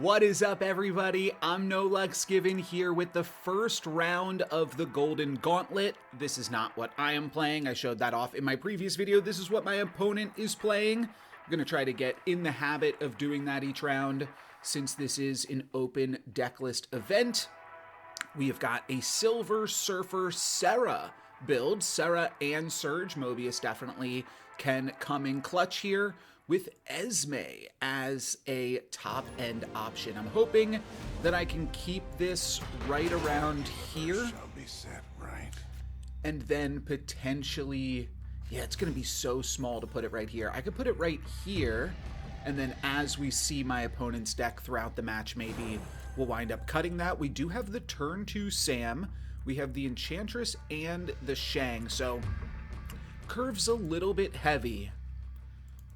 What is up, everybody? I'm NoLucksGiven here with the first round of the Golden Gauntlet. This is not what I am playing. I showed that off in my previous video. This is what my opponent is playing. I'm going to try to get in the habit of doing that each round since this is an open decklist event. We have got a Silver Surfer Serra build. Serra and Surge. Mobius definitely can come in clutch here, with Esme as a top-end option. I'm hoping that I can keep this right around here. Shall be set right. And then potentially, yeah, it's going to be so small to put it right here. I could put it right here, and then as we see my opponent's deck throughout the match, maybe we'll wind up cutting that. We do have the turn 2 Sam. We have the Enchantress and the Shang, so curve's a little bit heavy.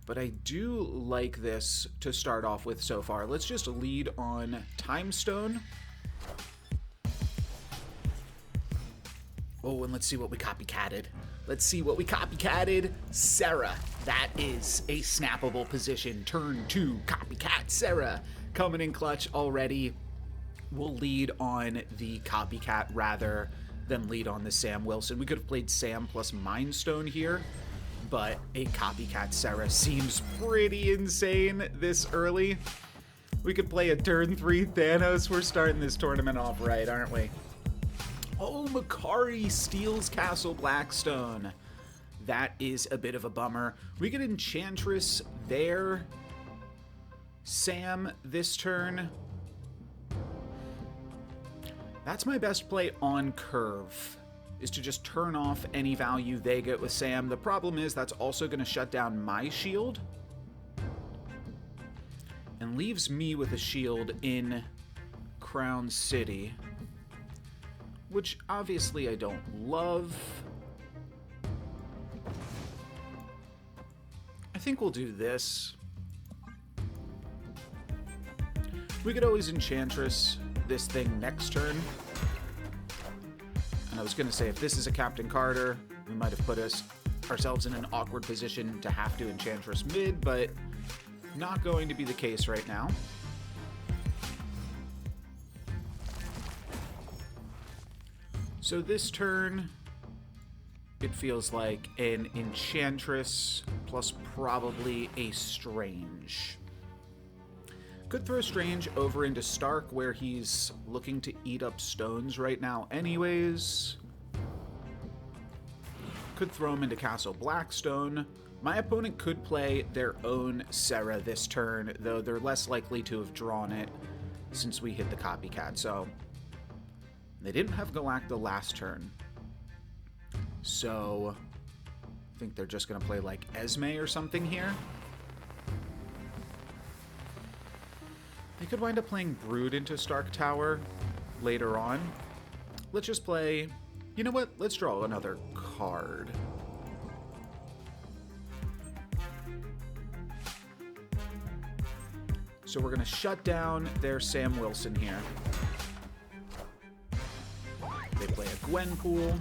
But I do like this to start off with so far. Let's just lead on Time Stone. Oh, and let's see what we copycatted. Let's see what we copycatted. Serra. That is a snappable position. Turn 2, copycat Serra. Coming in clutch already. We'll lead on the copycat rather than lead on the Sam Wilson. We could have played Sam plus Mind Stone here, but a copycat Serra seems pretty insane this early. We could play a turn 3 Thanos. We're starting this tournament off right, aren't we? Oh, Makari steals Castle Blackstone. That is a bit of a bummer. We get Enchantress there. Sam this turn. That's my best play on curve, is to just turn off any value they get with Sam. The problem is that's also going to shut down my shield and leaves me with a shield in Crown City, which obviously I don't love. I think we'll do this. We could always Enchantress this thing next turn. And I was going to say, if this is a Captain Carter, we might have put ourselves in an awkward position to have to Enchantress mid, but not going to be the case right now. So this turn, it feels like an Enchantress plus probably a Strange. Could throw Strange over into Stark, where he's looking to eat up stones right now anyways. Could throw him into Castle Blackstone. My opponent could play their own Serra this turn, though they're less likely to have drawn it since we hit the copycat. So they didn't have Galacta last turn. So I think they're just going to play like Esme or something here. They could wind up playing Brood into Stark Tower later on. Let's just play... You know what? Let's draw another card. So we're going to shut down their Sam Wilson here. They play a Gwenpool.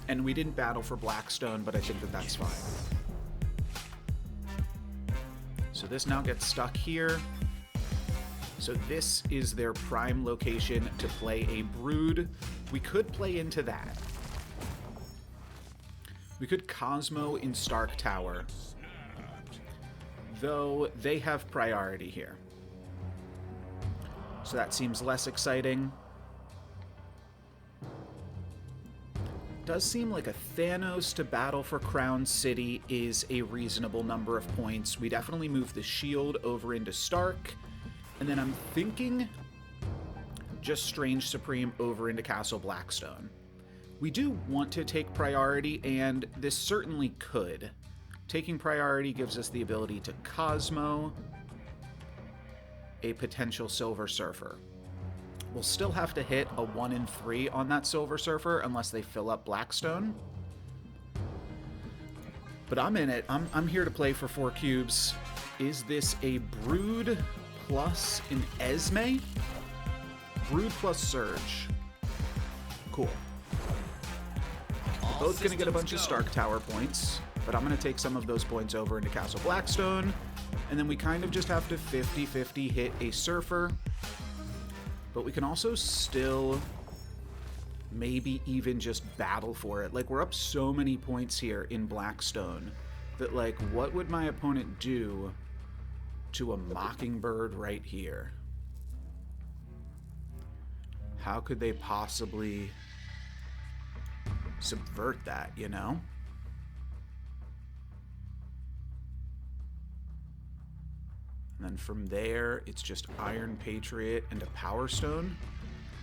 And we didn't battle for Blackstone, but I think that that's fine. So this now gets stuck here. So this is their prime location to play a Brood. We could play into that. We could Cosmo in Stark Tower, though they have priority here. So that seems less exciting. Does seem like a Thanos to battle for Crown City is a reasonable number of points. We definitely move the shield over into Stark. And then I'm thinking just Strange Supreme over into Castle Blackstone. We do want to take priority, and this certainly could. Taking priority gives us the ability to Cosmo a potential Silver Surfer. We'll still have to hit a 1 in 3 on that Silver Surfer unless they fill up Blackstone. But I'm in it. I'm here to play for 4 cubes. Is this a Brood plus an Esme? Brood plus Surge. Cool. We're both going to get a bunch of Stark Tower points, but I'm going to take some of those points over into Castle Blackstone, and then we kind of just have to 50-50 hit a Surfer But we can also still maybe even just battle for it. Like, we're up so many points here in Blackstone that, like, what would my opponent do to a Mockingbird right here? How could they possibly subvert that, you know? And then from there, it's just Iron Patriot and a Power Stone.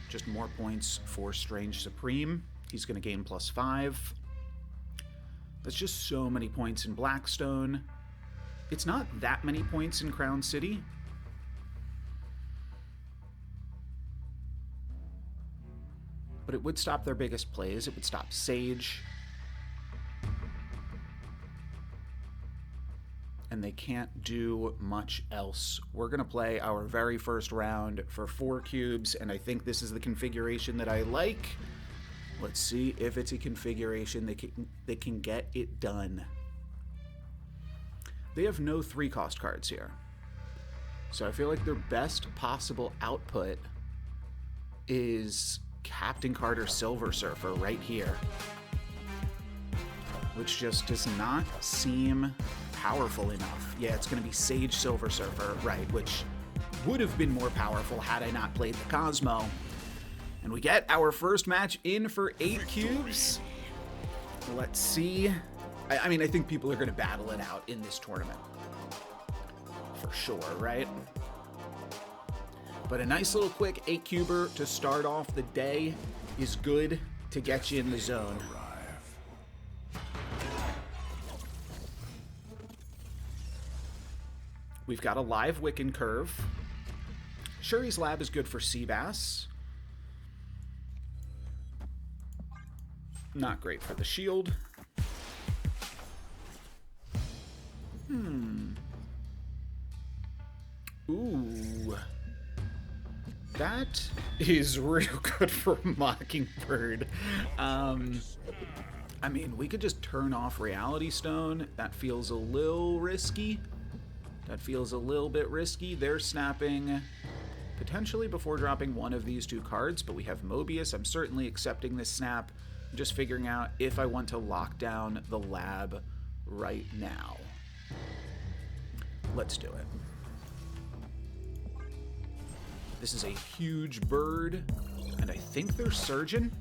Just more points for Strange Supreme. He's going to gain +5. That's just so many points in Blackstone. It's not that many points in Crown City. But it would stop their biggest plays. It would stop Sage. And they can't do much else. We're going to play our very first round for 4 cubes, and I think this is the configuration that I like. Let's see if it's a configuration that can get it done. They have no 3-cost cards here. So I feel like their best possible output is Captain Carter Silver Surfer right here, which just does not seem powerful enough. Yeah, it's going to be Sage Silver Surfer, right, which would have been more powerful had I not played the Cosmo. And we get our first match in for 8 cubes. Let's see. I mean, I think people are going to battle it out in this tournament. For sure, right? But a nice little quick 8-cuber to start off the day is good to get you in the zone. We've got a live Wiccan curve. Shuri's Lab is good for Seabass. Not great for the shield. Ooh. That is real good for Mockingbird. I mean, we could just turn off Reality Stone. That feels a little risky. That feels a little bit risky. They're snapping potentially before dropping one of these 2 cards, but we have Mobius. I'm certainly accepting this snap. I'm just figuring out if I want to lock down the lab right now. Let's do it. This is a huge bird, and I think they're Surgeon.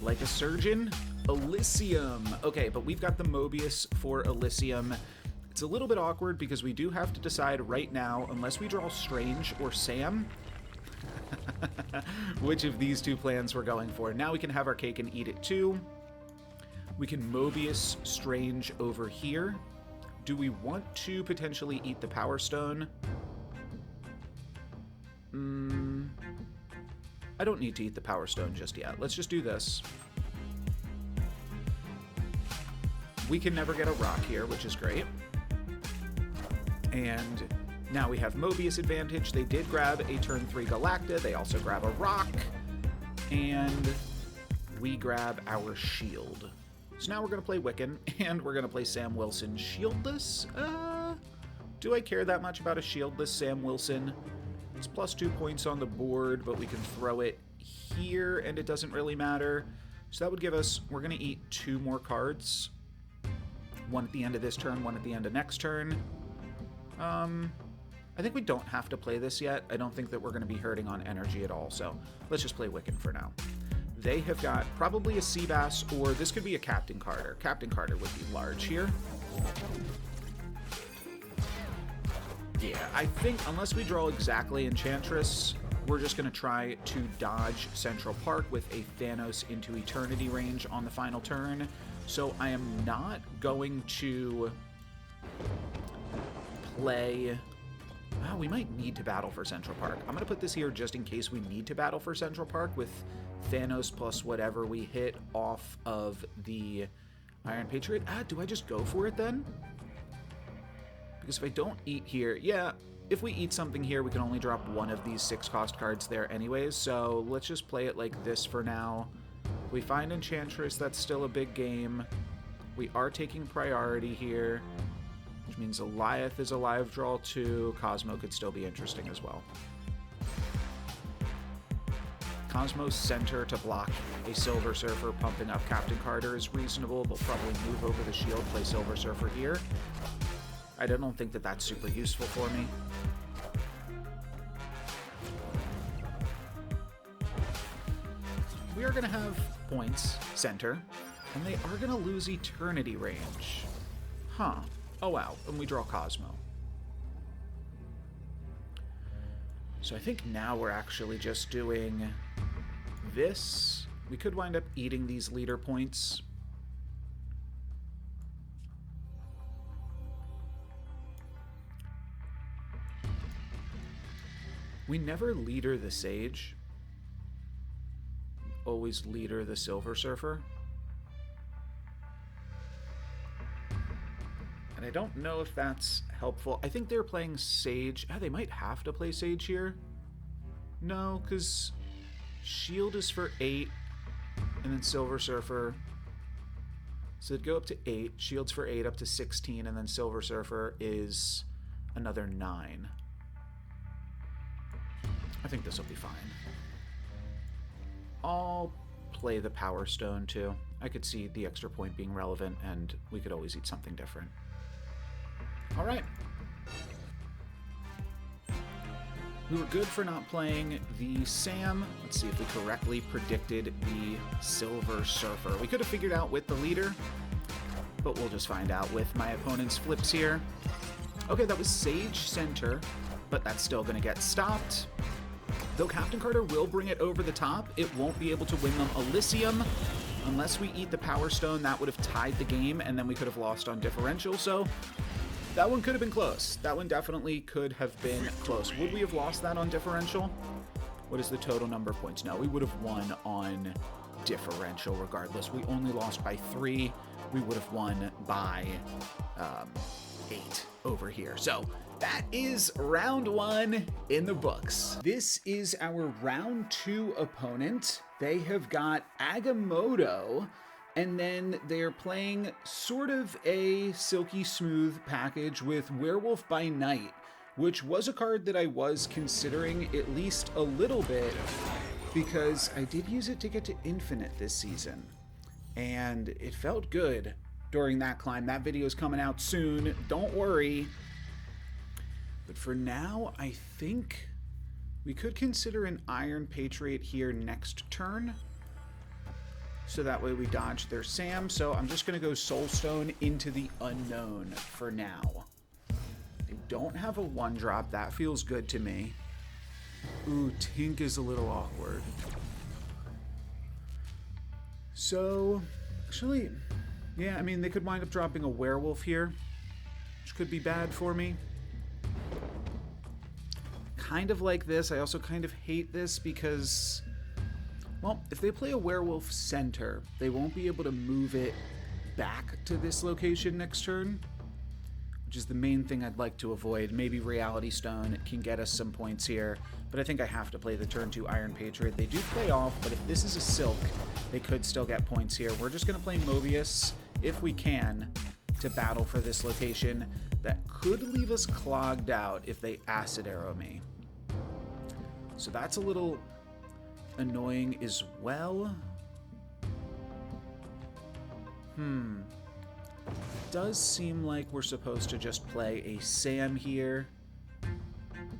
Like a Surgeon? Elysium. Okay, but we've got the Mobius for Elysium. It's a little bit awkward because we do have to decide right now, unless we draw Strange or Sam, which of these 2 plans we're going for. Now we can have our cake and eat it too. We can Mobius Strange over here. Do we want to potentially eat the Power Stone? I don't need to eat the Power Stone just yet. Let's just do this. We can never get a rock here, which is great. And now we have Mobius advantage. They did grab a turn 3 Galacta. They also grab a rock. And we grab our shield. So now we're going to play Wiccan, and we're going to play Sam Wilson shieldless. Do I care that much about a shieldless Sam Wilson? It's +2 points on the board, but we can throw it here, and it doesn't really matter. So that would give us, we're going to eat 2 more cards. One at the end of this turn, one at the end of next turn. I think we don't have to play this yet. I don't think that we're going to be hurting on energy at all, so let's just play Wiccan for now. They have got probably a Seabass, or this could be a Captain Carter. Captain Carter would be large here. Yeah, I think unless we draw exactly Enchantress, we're just going to try to dodge Central Park with a Thanos into Eternity range on the final turn. So I am not going to play... Oh, we might need to battle for Central Park. I'm going to put this here just in case we need to battle for Central Park with Thanos plus whatever we hit off of the Iron Patriot. Do I just go for it then? Because if I don't eat here, yeah, if we eat something here, we can only drop one of these 6-cost cards there anyways, so let's just play it like this for now. If we find Enchantress, that's still a big game. We are taking priority here, which means Goliath is a live draw too. Cosmo could still be interesting as well. Cosmos Center to block a Silver Surfer pumping up Captain Carter is reasonable. They'll probably move over the shield, play Silver Surfer here. I don't think that that's super useful for me. We are going to have points, center, and they are going to lose eternity range. Huh. Oh wow, and we draw Cosmo. So I think now we're actually just doing this. We could wind up eating these leader points. We never leader the Sage. Always leader the Silver Surfer. And I don't know if that's helpful. I think they're playing Sage. Oh, they might have to play Sage here. No, because Shield is for 8, and then Silver Surfer. So it'd go up to 8. Shield's for 8 up to 16, and then Silver Surfer is another 9. I think this will be fine. I'll play the Power Stone too. I could see the extra point being relevant, and we could always eat something different. All right. We were good for not playing the Sam. Let's see if we correctly predicted the Silver Surfer. We could have figured out with the leader, but we'll just find out with my opponent's flips here. Okay, that was Sage Center, but that's still going to get stopped. Though Captain Carter will bring it over the top, it won't be able to win them Elysium. Unless we eat the Power Stone, that would have tied the game, and then we could have lost on differential, so that one could have been close. That one definitely could have been close. Would we have lost that on differential? What is the total number of points? No, we would have won on differential regardless. We only lost by 3. We would have won by 8 over here. So that is round 1 in the books. This is our round 2 opponent. They have got Agamotto, and then they're playing sort of a silky smooth package with Werewolf by Night, which was a card that I was considering at least a little bit because I did use it to get to Infinite this season, and it felt good during that climb. That video is coming out soon, don't worry. But for now, I think we could consider an Iron Patriot here next turn. So that way we dodge their Sam. So I'm just going to go Soulstone into the unknown for now. They don't have a 1-drop. That feels good to me. Ooh, Tink is a little awkward. So, actually, yeah, I mean, they could wind up dropping a Werewolf here, which could be bad for me. Kind of like this. I also kind of hate this because, well, if they play a Werewolf Center, they won't be able to move it back to this location next turn, which is the main thing I'd like to avoid. Maybe Reality Stone can get us some points here, but I think I have to play the turn 2 Iron Patriot. They do play off, but if this is a Silk, they could still get points here. We're just going to play Mobius, if we can, to battle for this location. That could leave us clogged out if they Acid Arrow me. So that's a little annoying as well. Does seem like we're supposed to just play a Sam here.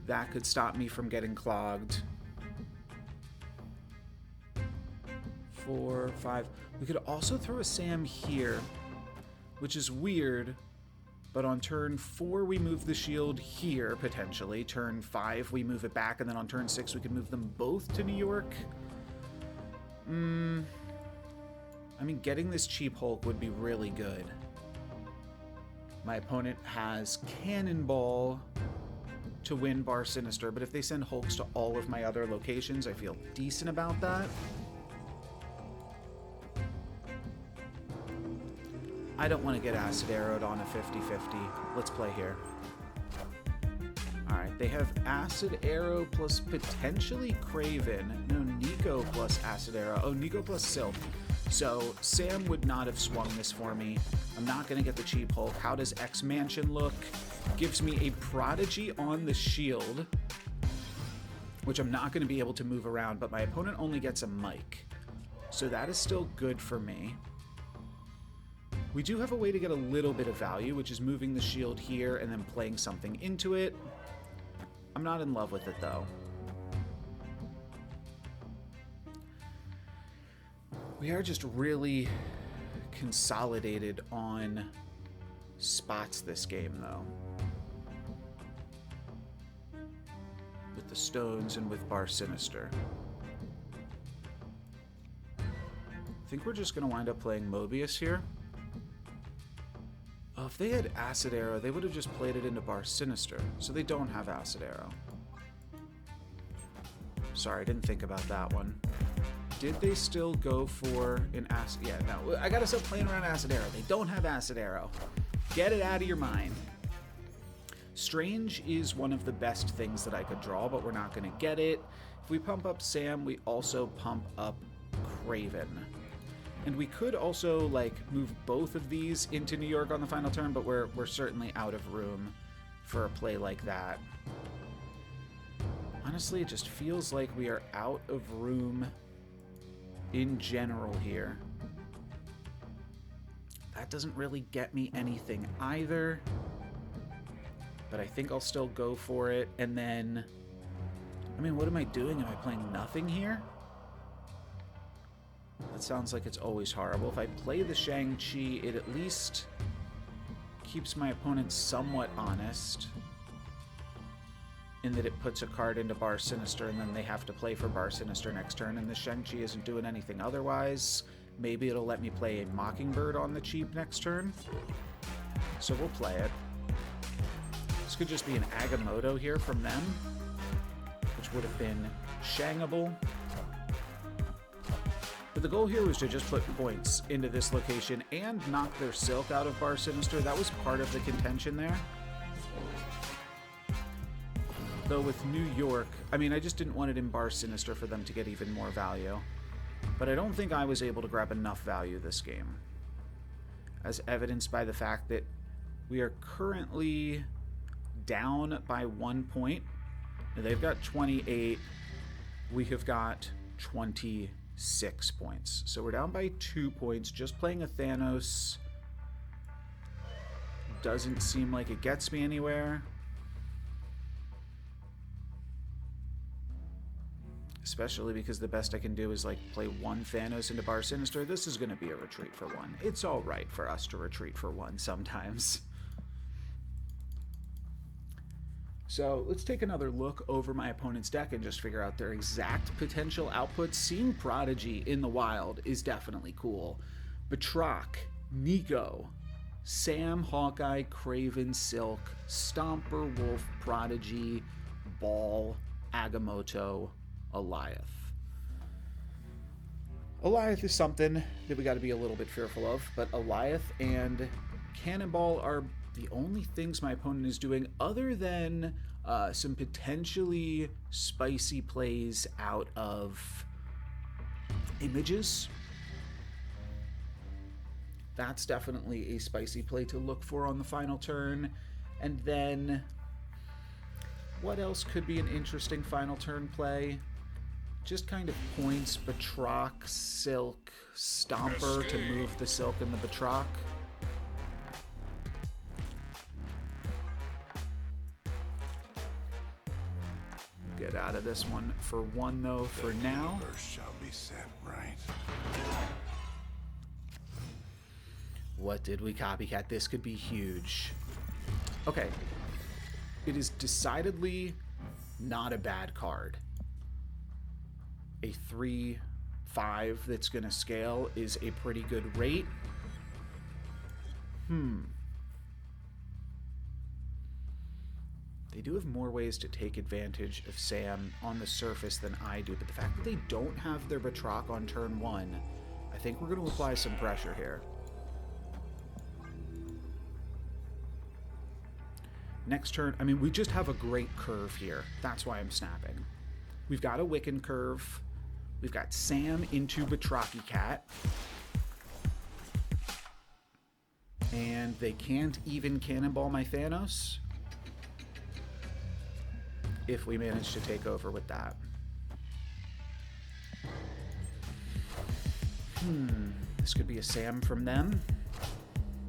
That could stop me from getting clogged. 4, 5. We could also throw a Sam here, which is weird. But on turn 4, we move the shield here, potentially. Turn 5, we move it back. And then on turn 6, we can move them both to New York. I mean, getting this cheap Hulk would be really good. My opponent has Cannonball to win Bar Sinister. But if they send Hulks to all of my other locations, I feel decent about that. I don't want to get Acid Arrowed on a 50-50. Let's play here. Alright, they have Acid Arrow plus potentially Craven. No, Nico plus Acid Arrow. Oh, Nico plus Silk. So Sam would not have swung this for me. I'm not going to get the cheap Hulk. How does X-Mansion look? Gives me a Prodigy on the shield, which I'm not going to be able to move around, but my opponent only gets a mic. So that is still good for me. We do have a way to get a little bit of value, which is moving the shield here and then playing something into it. I'm not in love with it, though. We are just really consolidated on spots this game, though. With the stones and with Bar Sinister. I think we're just going to wind up playing Mobius here. Oh, if they had Acid Arrow, they would have just played it into Bar Sinister. So they don't have Acid Arrow. Sorry, I didn't think about that one. Did they still go for an Acid? Yeah, no. I gotta stop playing around Acid Arrow. They don't have Acid Arrow. Get it out of your mind. Strange is one of the best things that I could draw, but we're not gonna get it. If we pump up Sam, we also pump up Craven. And we could also, like, move both of these into New York on the final turn, but we're certainly out of room for a play like that. Honestly, it just feels like we are out of room in general here. That doesn't really get me anything either, but I think I'll still go for it. And then, I mean, what am I doing? Am I playing nothing here? That sounds like it's always horrible. If I play the Shang-Chi, it at least keeps my opponent somewhat honest, in that it puts a card into Bar Sinister, and then they have to play for Bar Sinister next turn, and the Shang-Chi isn't doing anything otherwise. Maybe it'll let me play a Mockingbird on the cheap next turn. So we'll play it. This could just be an Agamotto here from them, which would have been Shangable. But the goal here was to just put points into this location and knock their Silk out of Bar Sinister. That was part of the contention there. Though with New York, I mean, I just didn't want it in Bar Sinister for them to get even more value. But I don't think I was able to grab enough value this game, as evidenced by the fact that we are currently down by 1 point. Now, they've got 28. We have got 26 points. So we're down by 2 points. Just playing a Thanos doesn't seem like it gets me anywhere. Especially because the best I can do is, like, play one Thanos into Bar Sinister. This is going to be a retreat for one. It's all right for us to retreat for one sometimes. So let's take another look over my opponent's deck and just figure out their exact potential outputs. Seeing Prodigy in the wild is definitely cool. Batroc, Nico, Sam, Hawkeye, Craven, Silk, Stomper, Wolf, Prodigy, Ball, Agamotto, Eliath. Eliath is something that we got to be a little bit fearful of, but Eliath and Cannonball are the only things my opponent is doing, other than some potentially spicy plays out of images. That's definitely a spicy play to look for on the final turn. And then what else could be an interesting final turn play? Just kind of points, Batroc, Silk, Stomper to move the Silk and the Batroc. Get out of this one for one, though, for now. Shall be set right. What did we copycat? This could be huge. Okay. It is decidedly not a bad card. A 3/5 that's going to scale is a pretty good rate. They do have more ways to take advantage of Sam on the surface than I do, but the fact that they don't have their Batroc on turn 1, I think we're going to apply some pressure here. Next turn, I mean, we just have a great curve here. That's why I'm snapping. We've got a Wiccan curve. We've got Sam into Batroci Cat. And they can't even Cannonball my Thanos. if we manage to take over with that. This could be a Sam from them.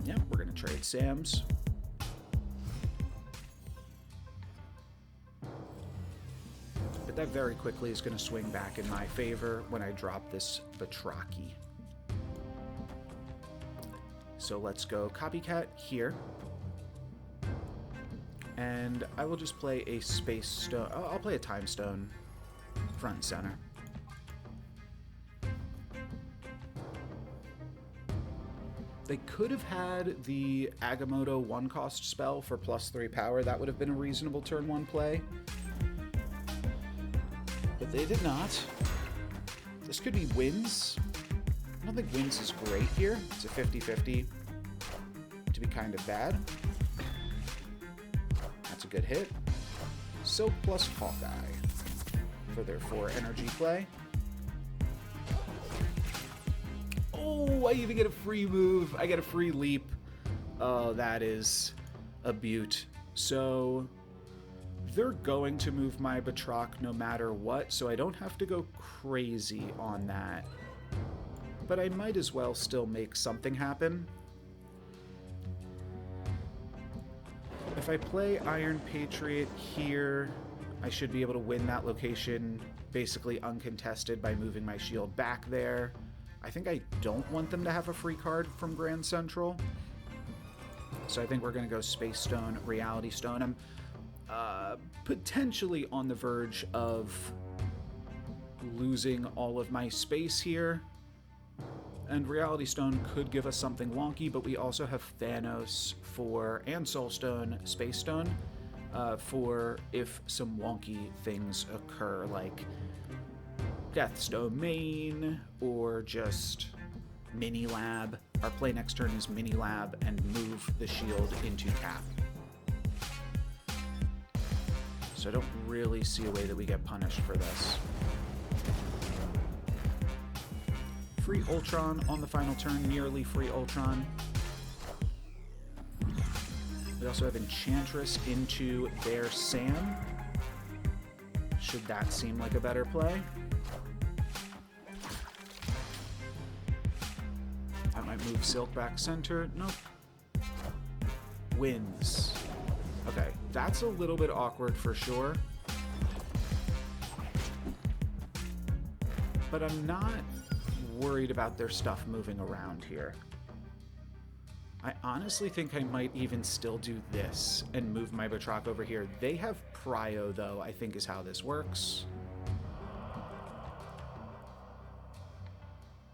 Yeah, we're going to trade Sams. But that very quickly is going to swing back in my favor when I drop this Batraki. So let's go Copycat here. And I will just play a Space Stone. Oh, I'll play a Time Stone front and center. They could have had the Agamotto 1-cost spell for +3 power. That would have been a reasonable turn 1 play. But they did not. This could be Winds. I don't think Winds is great here. It's a 50-50 to be kind of bad. That's a good hit. Silk plus Hawkeye for their 4 energy play. Oh, I even get a free move. I get a free leap. Oh, that is a beaut. So they're going to move my Batroc no matter what, so I don't have to go crazy on that. But I might as well still make something happen. If I play Iron Patriot here, I should be able to win that location basically uncontested by moving my shield back there. I think I don't want them to have a free card from Grand Central. So I think we're going to go Space Stone, Reality Stone. I'm potentially on the verge of losing all of my space here. And Reality Stone could give us something wonky, but we also have Thanos for, and Soul Stone, Space Stone, for if some wonky things occur, like Death's Domain, or just Mini Lab. Our play next turn is Mini Lab and move the shield into tap. So I don't really see a way that we get punished for this. Free Ultron on the final turn, nearly free Ultron. We also have Enchantress into their Sam. Should that seem like a better play? I might move Silk back center. Nope. Wins. Okay, that's a little bit awkward for sure. But I'm not worried about their stuff moving around here. I honestly think I might even still do this and move my Batroc over here. They have Prio, though, I think is how this works.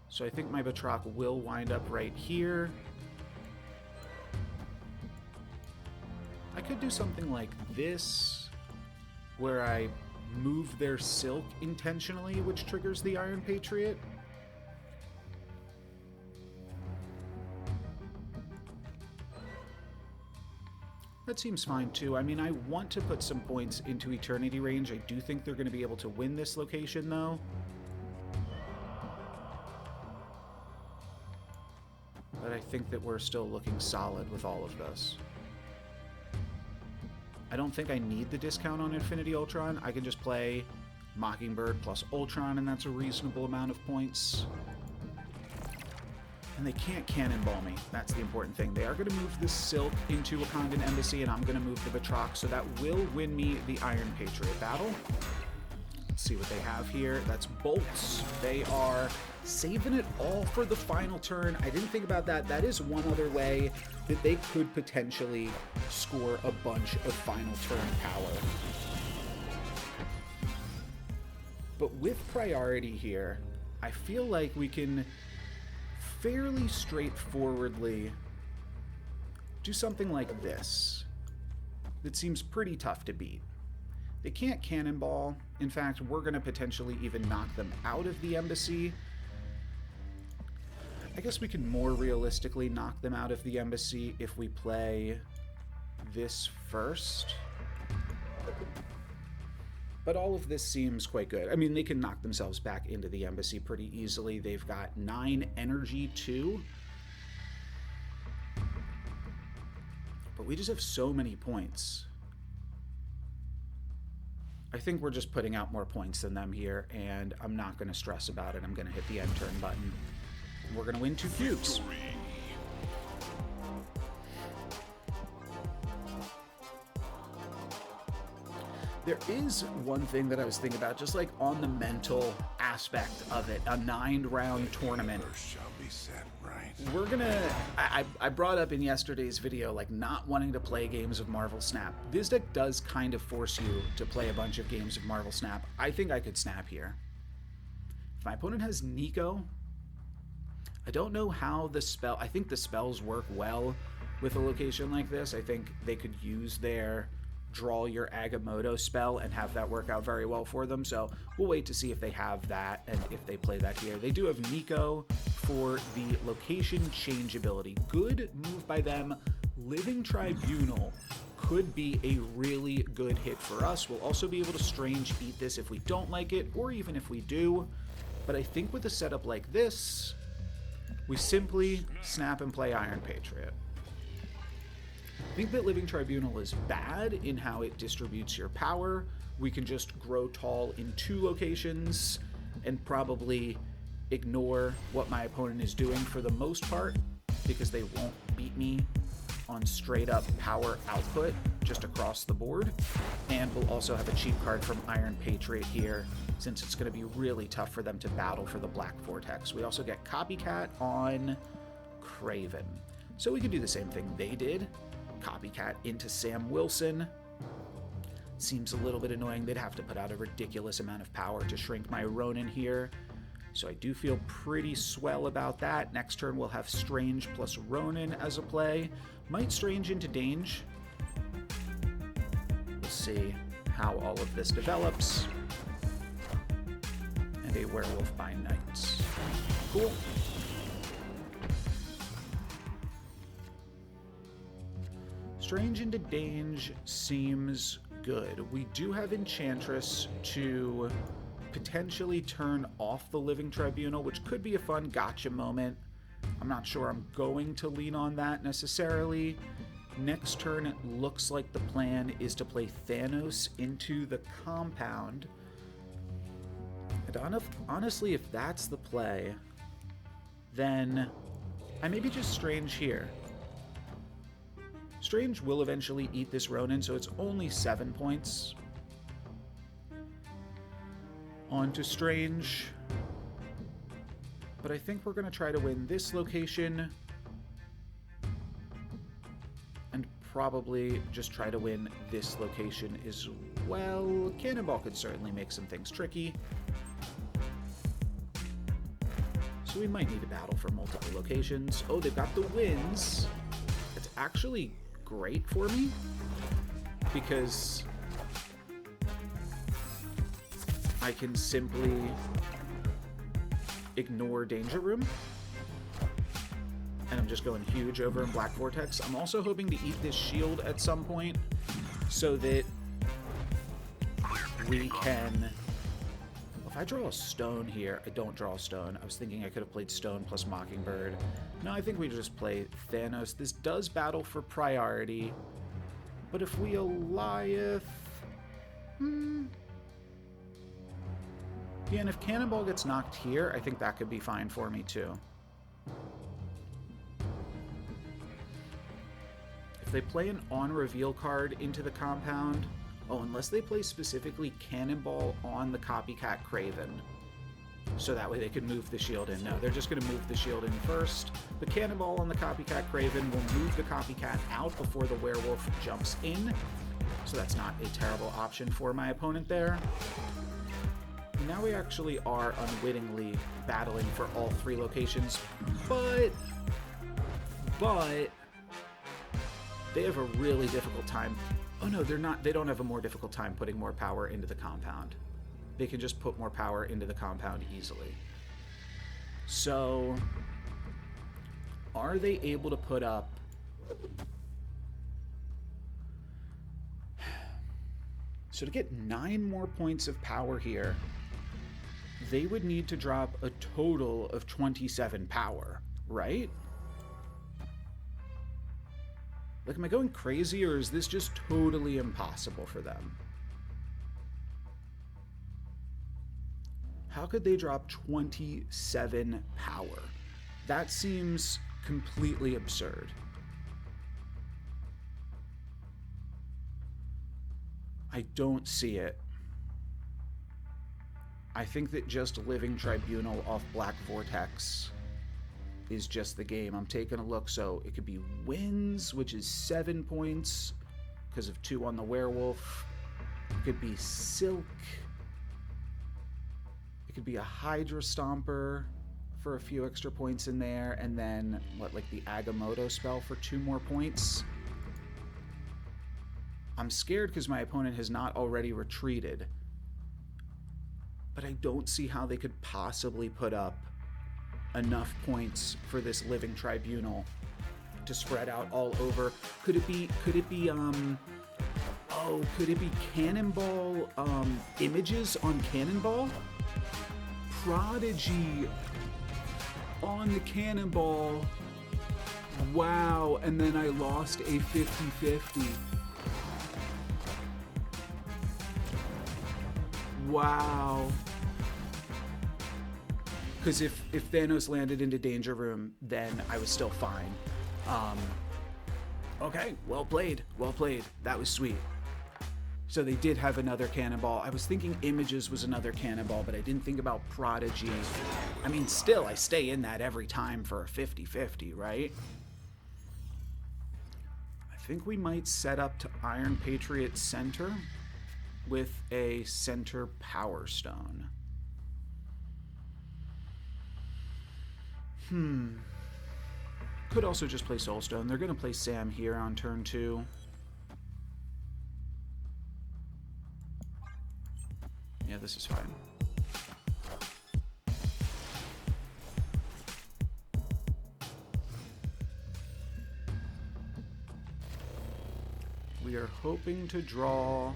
So I think my Batroc will wind up right here. I could do something like this, where I move their Silk intentionally, which triggers the Iron Patriot. That seems fine too. I mean, I want to put some points into Eternity range. I do think they're going to be able to win this location, though. But I think that we're still looking solid with all of this. I don't think I need the discount on Infinity Ultron. I can just play Mockingbird plus Ultron, and that's a reasonable amount of points. And they can't cannonball me. That's the important thing. They are going to move the Silk into Wakandan Embassy, and I'm going to move the Batroc, so that will win me the Iron Patriot battle. Let's see what they have here. That's Bolts. They are saving it all for the final turn. I didn't think about that. That is one other way that they could potentially score a bunch of final turn power. But with priority here, I feel like we can fairly straightforwardly do something like this. That seems pretty tough to beat. They can't cannonball. In fact, we're going to potentially even knock them out of the embassy. I guess we can more realistically knock them out of the embassy if we play this first. But all of this seems quite good. I mean, they can knock themselves back into the embassy pretty easily. They've got 9 energy too. But we just have so many points. I think we're just putting out more points than them here, and I'm not going to stress about it. I'm going to hit the end turn button. We're going to win 2 cubes. There is one thing that I was thinking about, just like on the mental aspect of it, a 9-round tournament. Shall be set right. We're gonna, I brought up in yesterday's video, like not wanting to play games of Marvel Snap. This deck does kind of force you to play a bunch of games of Marvel Snap. I think I could snap here. If my opponent has Nico, I don't know how the spell, I think the spells work well with a location like this. I think they could use their draw your Agamotto spell and have that work out very well for them. So we'll wait to see if they have that and if they play that here. They do have Nico for the location change ability. Good move by them. Living Tribunal could be a really good hit for us. We'll also be able to Strange beat this if we don't like it, or even if we do. But I think with a setup like this, we simply snap and play Iron Patriot. I think that Living Tribunal is bad in how it distributes your power. We can just grow tall in 2 locations and probably ignore what my opponent is doing for the most part, because they won't beat me on straight up power output just across the board. And we'll also have a cheap card from Iron Patriot here, since it's going to be really tough for them to battle for the Black Vortex. We also get Copycat on Craven. So we can do the same thing they did. Copycat into Sam Wilson. Seems a little bit annoying. They'd have to put out a ridiculous amount of power to shrink my Ronin here. So I do feel pretty swell about that. Next turn we'll have Strange plus Ronin as a play. Might Strange into Dange. We'll see how all of this develops. And a Werewolf by Nights. Cool. Strange into Dange seems good. We do have Enchantress to potentially turn off the Living Tribunal, which could be a fun gotcha moment. I'm not sure I'm going to lean on that necessarily. Next turn, it looks like the plan is to play Thanos into the compound. And honestly, if that's the play, then I maybe just Strange here. Strange will eventually eat this Ronin, so it's only 7 points. On to Strange. But I think we're going to try to win this location. And probably just try to win this location as well. Cannonball could certainly make some things tricky. So we might need to battle for multiple locations. Oh, they've got the wins. It's actually great for me, because I can simply ignore Danger Room, and I'm just going huge over in Black Vortex. I'm also hoping to eat this shield at some point so that we can... If I draw a stone here, I don't draw a stone. I was thinking I could have played stone plus Mockingbird. No, I think we just play Thanos. This does battle for priority, but if we Goliath... Yeah, and if Cannonball gets knocked here, I think that could be fine for me too. If they play an on-reveal card into the compound... Oh, unless they play specifically Cannonball on the Copycat Craven. So that way they can move the shield in. No, they're just going to move the shield in first. The Cannonball on the Copycat Craven will move the Copycat out before the Werewolf jumps in. So that's not a terrible option for my opponent there. Now we actually are unwittingly battling for all 3 locations, but they have a really difficult time. Oh no, they're not. They don't have a more difficult time putting more power into the compound. They can just put more power into the compound easily. So, are they able to put up... So to get 9 more points of power here, they would need to drop a total of 27 power, right? Like, am I going crazy, or is this just totally impossible for them? How could they drop 27 power? That seems completely absurd. I don't see it. I think that just Living Tribunal off Black Vortex is just the game. I'm taking a look, so it could be Winds, which is 7 points because of 2 on the Werewolf. It could be Silk. It could be a Hydra Stomper for a few extra points in there, and then, what, like the Agamotto spell for 2 more points? I'm scared because my opponent has not already retreated. But I don't see how they could possibly put up enough points for this Living Tribunal to spread out all over. Could it be Cannonball images on Cannonball? Prodigy on the Cannonball. Wow, and then I lost a 50-50. Wow. Because if Thanos landed into Danger Room, then I was still fine. Okay, well played. Well played. That was sweet. So they did have another Cannonball. I was thinking Images was another Cannonball, but I didn't think about Prodigy. I mean, still, I stay in that every time for a 50-50, right? I think we might set up to Iron Patriot Center with a Center Power Stone. Could also just play Soulstone. They're going to play Sam here on turn 2. Yeah, this is fine. We are hoping to draw...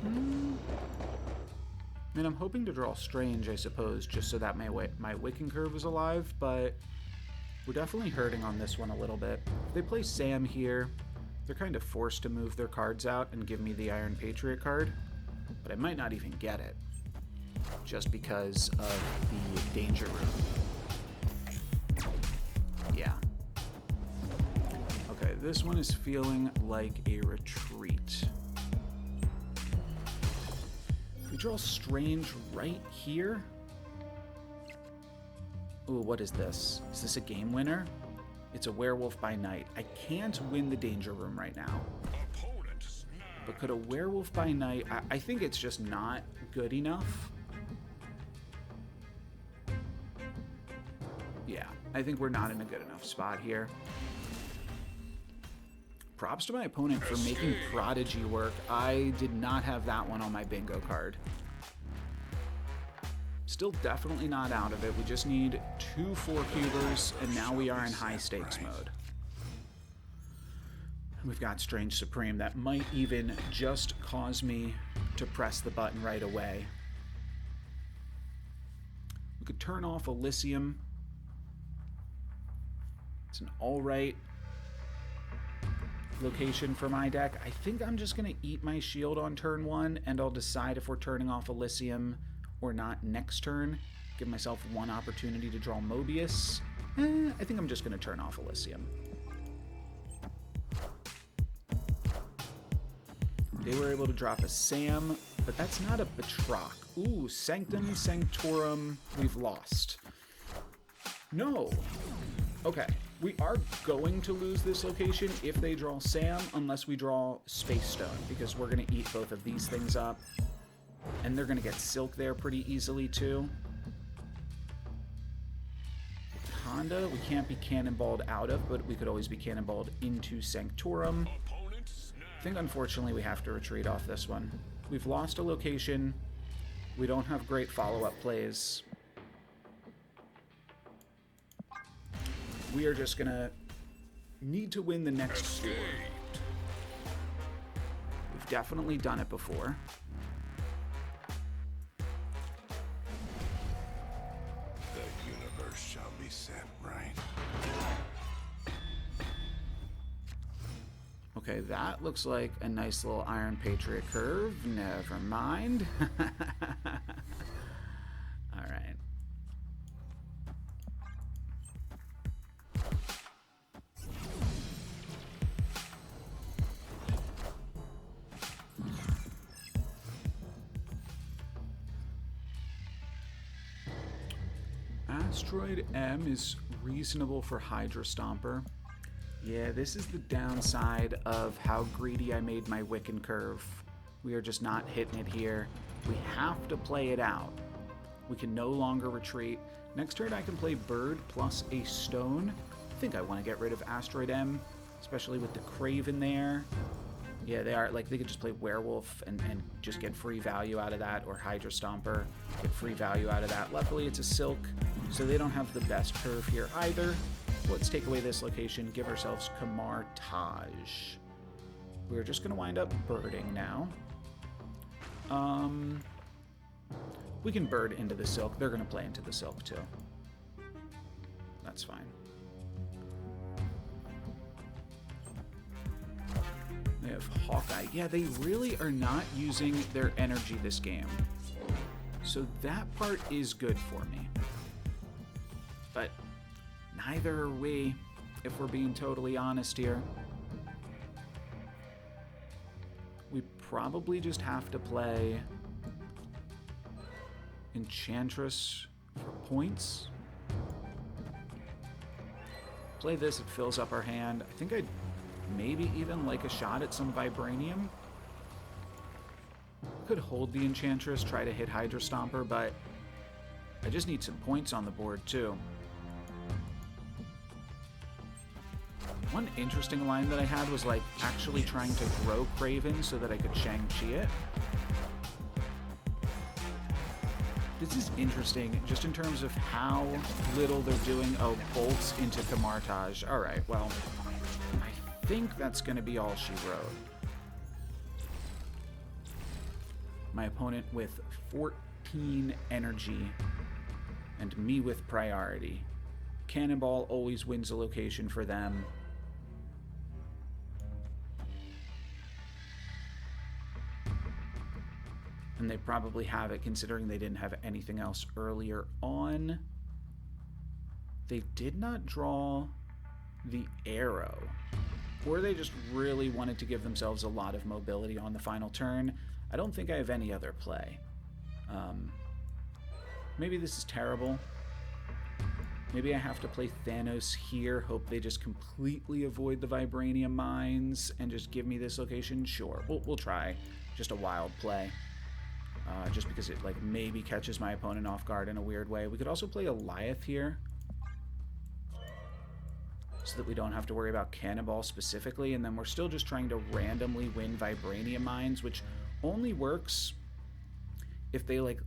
I mean, I'm hoping to draw Strange, I suppose, just so that my Wiccan curve is alive, but we're definitely hurting on this one a little bit. If they play Sam here, they're kind of forced to move their cards out and give me the Iron Patriot card, but I might not even get it, just because of the Danger Room. Yeah. Okay, this one is feeling like a retreat. We draw Strange right here. Ooh, what is this? Is this a game winner? It's a Werewolf by Night. I can't win the Danger Room right now. But could a Werewolf by Night... I think it's just not good enough. Yeah, I think we're not in a good enough spot here. Props to my opponent for making Prodigy work. I did not have that one on my bingo card. Still definitely not out of it. We just need 2 4-cubers, and now we are in high stakes mode. We've got Strange Supreme. That might even just cause me to press the button right away. We could turn off Elysium. It's an alright location for my deck. I think I'm just going to eat my shield on turn 1, and I'll decide if we're turning off Elysium or not next turn. Give myself 1 opportunity to draw Mobius. I think I'm just going to turn off Elysium. They were able to drop a Sam, but that's not a Batroc. Ooh, Sanctum Sanctorum, we've lost. No. Okay, we are going to lose this location if they draw Sam, unless we draw Space Stone, because we're going to eat both of these things up. And they're going to get Silk there pretty easily, too. Honda, we can't be cannonballed out of, but we could always be cannonballed into Sanctorum. I think, unfortunately, we have to retreat off this one. We've lost a location. We don't have great follow-up plays. We are just going to need to win the next 4. We've definitely done it before. Set right. Okay, that looks like a nice little Iron Patriot curve. Never mind. Asteroid M is reasonable for Hydra Stomper. Yeah, this is the downside of how greedy I made my Wiccan curve. We are just not hitting it here. We have to play it out. We can no longer retreat. Next turn I can play Bird plus a Stone. I think I want to get rid of Asteroid M, especially with the Craven there. Yeah, they are, like, they could just play Werewolf and just get free value out of that, or Hydra Stomper, get free value out of that. Luckily, it's a Silk, so they don't have the best curve here either. Let's take away this location, give ourselves Camartage. We're just going to wind up birding now. We can bird into the Silk. They're going to play into the Silk, too. That's fine. They have Hawkeye. Yeah, they really are not using their energy this game. So that part is good for me. But neither are we, if we're being totally honest here. We probably just have to play Enchantress for points. Play this, it fills up our hand. I think I'd maybe even like a shot at some vibranium. Could hold the Enchantress, try to hit Hydra Stomper, but I just need some points on the board too. One interesting line that I had was like actually trying to grow Craven so that I could Shang-Chi it. This is interesting just in terms of how little they're doing. Oh, bolts into Camartage. All right, well, I think that's going to be all she wrote. My opponent with 14 energy and me with priority. Cannonball always wins a location for them. And they probably have it considering they didn't have anything else earlier on. They did not draw the arrow. Or they just really wanted to give themselves a lot of mobility on the final turn. I don't think I have any other play. Maybe this is terrible. Maybe I have to play Thanos here, hope they just completely avoid the Vibranium Mines and just give me this location. Sure, we'll try. Just a wild play. Just because it like maybe catches my opponent off guard in a weird way. We could also play Eliath here, so that we don't have to worry about Cannonball specifically, and then we're still just trying to randomly win Vibranium Mines, which only works if they like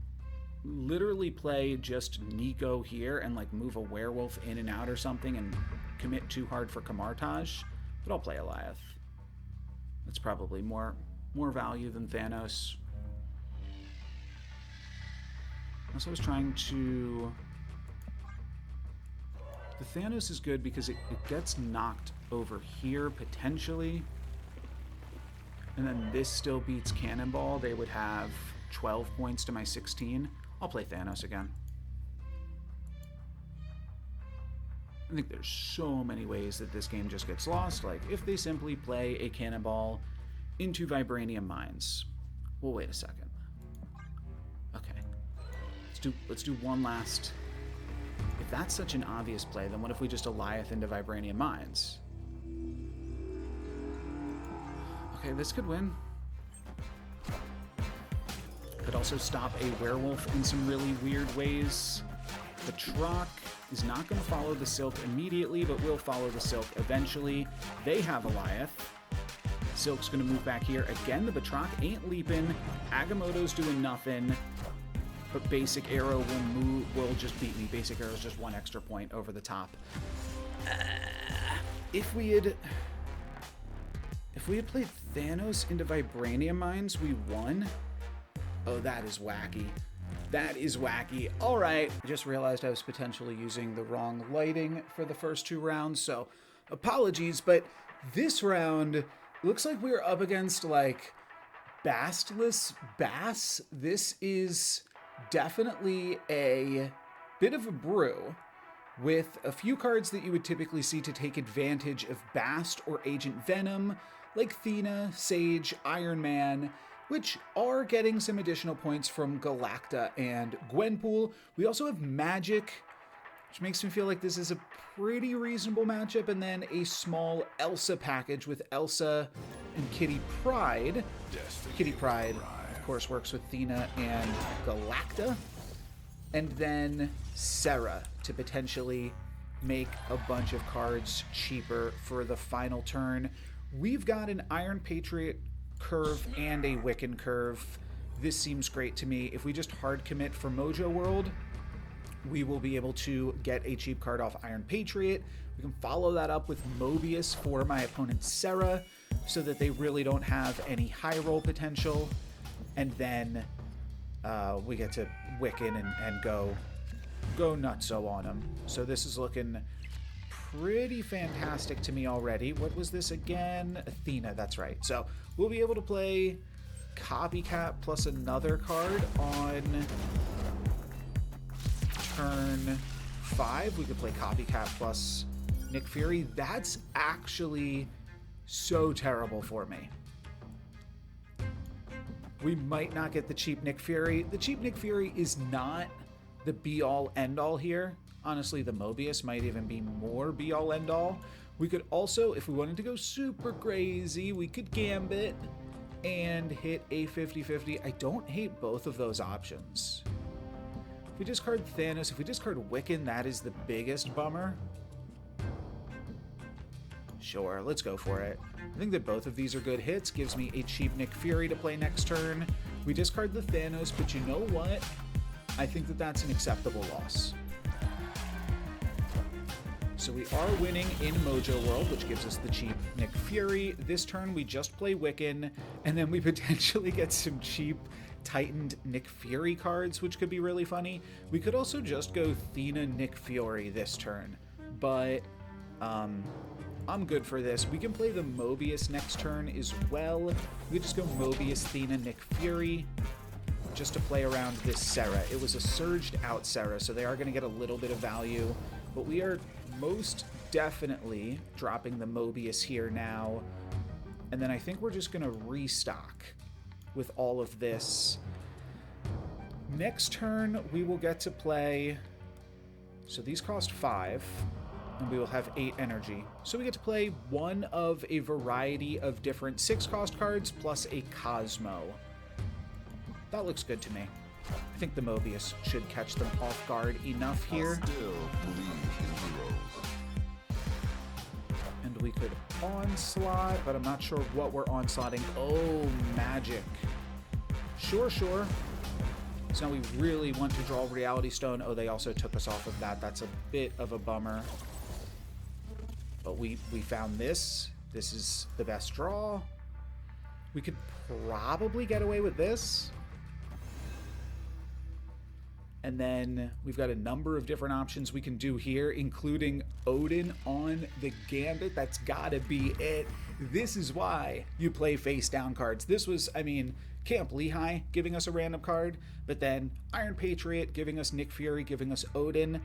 literally play just Nico here and like move a Werewolf in and out or something and commit too hard for Camartage. But I'll play Eliath. That's probably more value than Thanos. Also, I was trying to... The Thanos is good because it gets knocked over here, potentially. And then this still beats Cannonball. They would have 12 points to my 16. I'll play Thanos again. I think there's so many ways that this game just gets lost. Like, if they simply play a Cannonball into Vibranium Mines. Well, wait a second. Okay. Let's do one last... If that's such an obvious play, then what if we just Eliath into Vibranium Mines? Okay, this could win. Could also stop a Werewolf in some really weird ways. The Troc is not going to follow the Silk immediately, but will follow the Silk eventually. They have Eliath. Silk's going to move back here. Again, the Batroc ain't leaping. Agamotto's doing nothing. But Basic Arrow will just beat me. Basic Arrow is just one extra point over the top. If we had played Thanos into Vibranium Mines, we won. Oh, that is wacky. That is wacky. All right. I just realized I was potentially using the wrong lighting for the first two rounds, so apologies. But this round looks like we're up against like Bastless Bass. This is definitely a bit of a brew with a few cards that you would typically see to take advantage of Bast or Agent Venom, like Thena, Sage, Iron Man, which are getting some additional points from Galacta and Gwenpool. We also have Magic, which makes me feel like this is a pretty reasonable matchup. And then a small Elsa package with Elsa and Kitty Pryde. Kitty Pryde, of course, works with Athena and Galacta. And then Serra to potentially make a bunch of cards cheaper for the final turn. We've got an Iron Patriot curve and a Wiccan curve. This seems great to me. If we just hard commit for Mojo World, we will be able to get a cheap card off Iron Patriot. We can follow that up with Mobius for my opponent Serra, so that they really don't have any high roll potential. And then we get to Wiccan and go nutso on them. So this is looking pretty fantastic to me already. What was this again? Athena, that's right. So we'll be able to play Copycat plus another card on turn 5. We could play Copycat plus Nick Fury. That's actually so terrible for me. We might not get the cheap Nick Fury. The cheap Nick Fury is not the be-all, end-all here. Honestly, the Mobius might even be more be-all, end-all. We could also, if we wanted to go super crazy, we could Gambit and hit a 50-50. I don't hate both of those options. If we discard Thanos, if we discard Wiccan, that is the biggest bummer. Sure, let's go for it. I think that both of these are good hits. Gives me a cheap Nick Fury to play next turn. We discard the Thanos, but you know what? I think that that's an acceptable loss. So we are winning in Mojo World, which gives us the cheap Nick Fury. This turn, we just play Wiccan, and then we potentially get some cheap Titaned Nick Fury cards, which could be really funny. We could also just go Athena Nick Fury this turn, but I'm good for this. We can play the Mobius next turn as well. We could just go Mobius, Athena, Nick Fury, just to play around this Serra. It was a surged out Serra, so they are going to get a little bit of value, but we are most definitely dropping the Mobius here now. And then I think we're just going to restock with all of this. Next turn, we will get to play... So these cost 5, and we will have 8 energy. So we get to play one of a variety of different 6-cost cards plus a Cosmo. That looks good to me. I think the Mobius should catch them off guard enough here. I still believe in heroes. And we could onslaught, but I'm not sure what we're onslaughting. Oh, magic. Sure. So now we really want to draw Reality Stone. Oh, they also took us off of that. That's a bit of a bummer. But we found this. This is the best draw. We could probably get away with this. And then we've got a number of different options we can do here, including Odin on the Gambit. That's gotta be it. This is why you play face down cards. This was, I mean, Camp Lehigh giving us a random card, but then Iron Patriot giving us Nick Fury, giving us Odin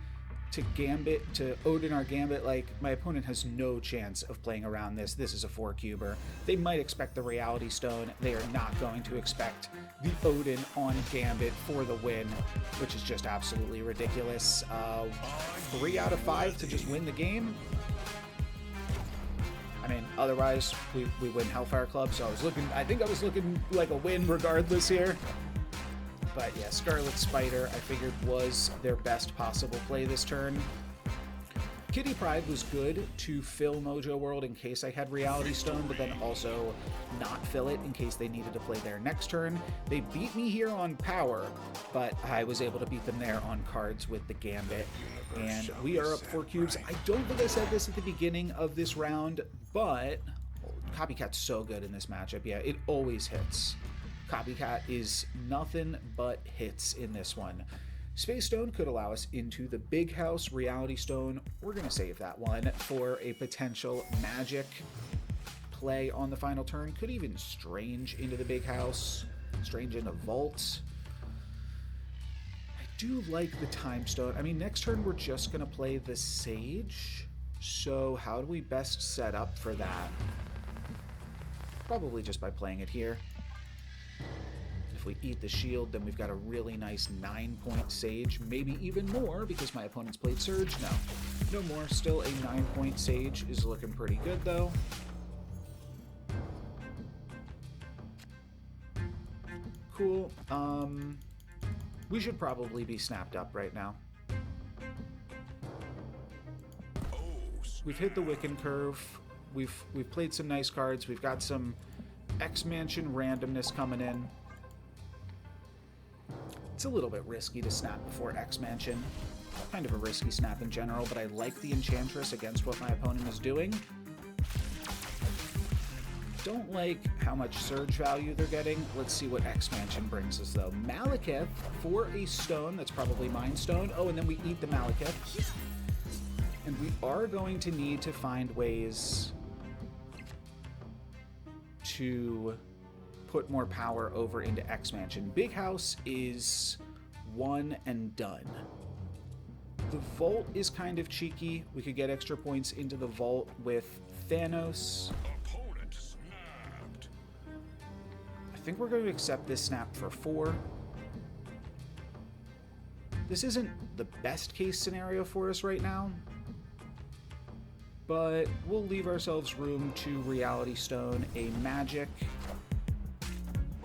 to Gambit, to Odin our Gambit. Like, my opponent has no chance of playing around this. This is a 4-cuber. They might expect the Reality Stone. They are not going to expect the Odin on Gambit for the win, which is just absolutely ridiculous. 3 out of 5 to just win the game. I mean, otherwise, we win Hellfire Club, so I think I was looking like a win regardless here. But yeah, Scarlet Spider, I figured, was their best possible play this turn. Kitty Pryde was good to fill Mojo World in case I had Reality Stone, but then also not fill it in case they needed to play their next turn. They beat me here on power, but I was able to beat them there on cards with the Gambit. And we are up 4 cubes. I don't think I said this at the beginning of this round, but Copycat's so good in this matchup. Yeah, it always hits. Copycat is nothing but hits in this one. Space Stone could allow us into the big house. Reality Stone, we're going to save that one for a potential magic play on the final turn. Could even Strange into the big house. Strange into Vault. I do like the Time Stone. I mean, next turn we're just going to play the Sage. So how do we best set up for that? Probably just by playing it here. If we eat the shield, then we've got a really nice 9-point Sage, maybe even more because my opponent's played Surge. No more. Still a 9-point Sage is looking pretty good, though. Cool. We should probably be snapped up right now. We've hit the Wiccan curve. We've played some nice cards. We've got some X-Mansion randomness coming in. It's a little bit risky to snap before X-Mansion. Kind of a risky snap in general, but I like the Enchantress against what my opponent is doing. Don't like how much Surge value they're getting. Let's see what X-Mansion brings us, though. Malekith for a stone. That's probably Mind Stone. Oh, and then we eat the Malekith. And we are going to need to find ways to put more power over into X-Mansion. Big House is one and done. The Vault is kind of cheeky. We could get extra points into the Vault with Thanos. Opponent snapped. I think we're going to accept this snap for 4. This isn't the best case scenario for us right now, but we'll leave ourselves room to Reality Stone a magic.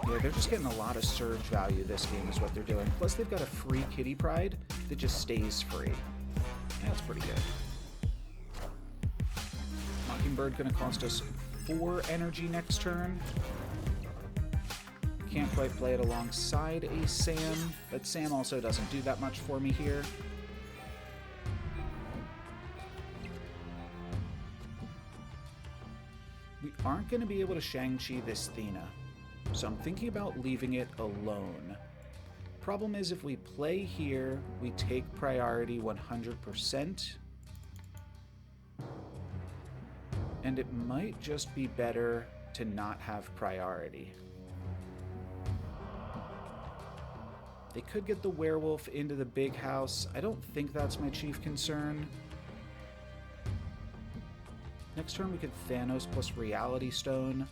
Yeah, they're just getting a lot of Surge value this game is what they're doing. Plus they've got a free Kitty Pride that just stays free. Yeah, that's pretty good. Mockingbird gonna cost us 4 energy next turn. Can't quite play it alongside a Sam, but Sam also doesn't do that much for me here. We aren't going to be able to Shang-Chi this Thena, so I'm thinking about leaving it alone. Problem is, if we play here, we take priority 100%, and it might just be better to not have priority. They could get the werewolf into the big house. I don't think that's my chief concern. Next turn we could Thanos plus Reality Stone.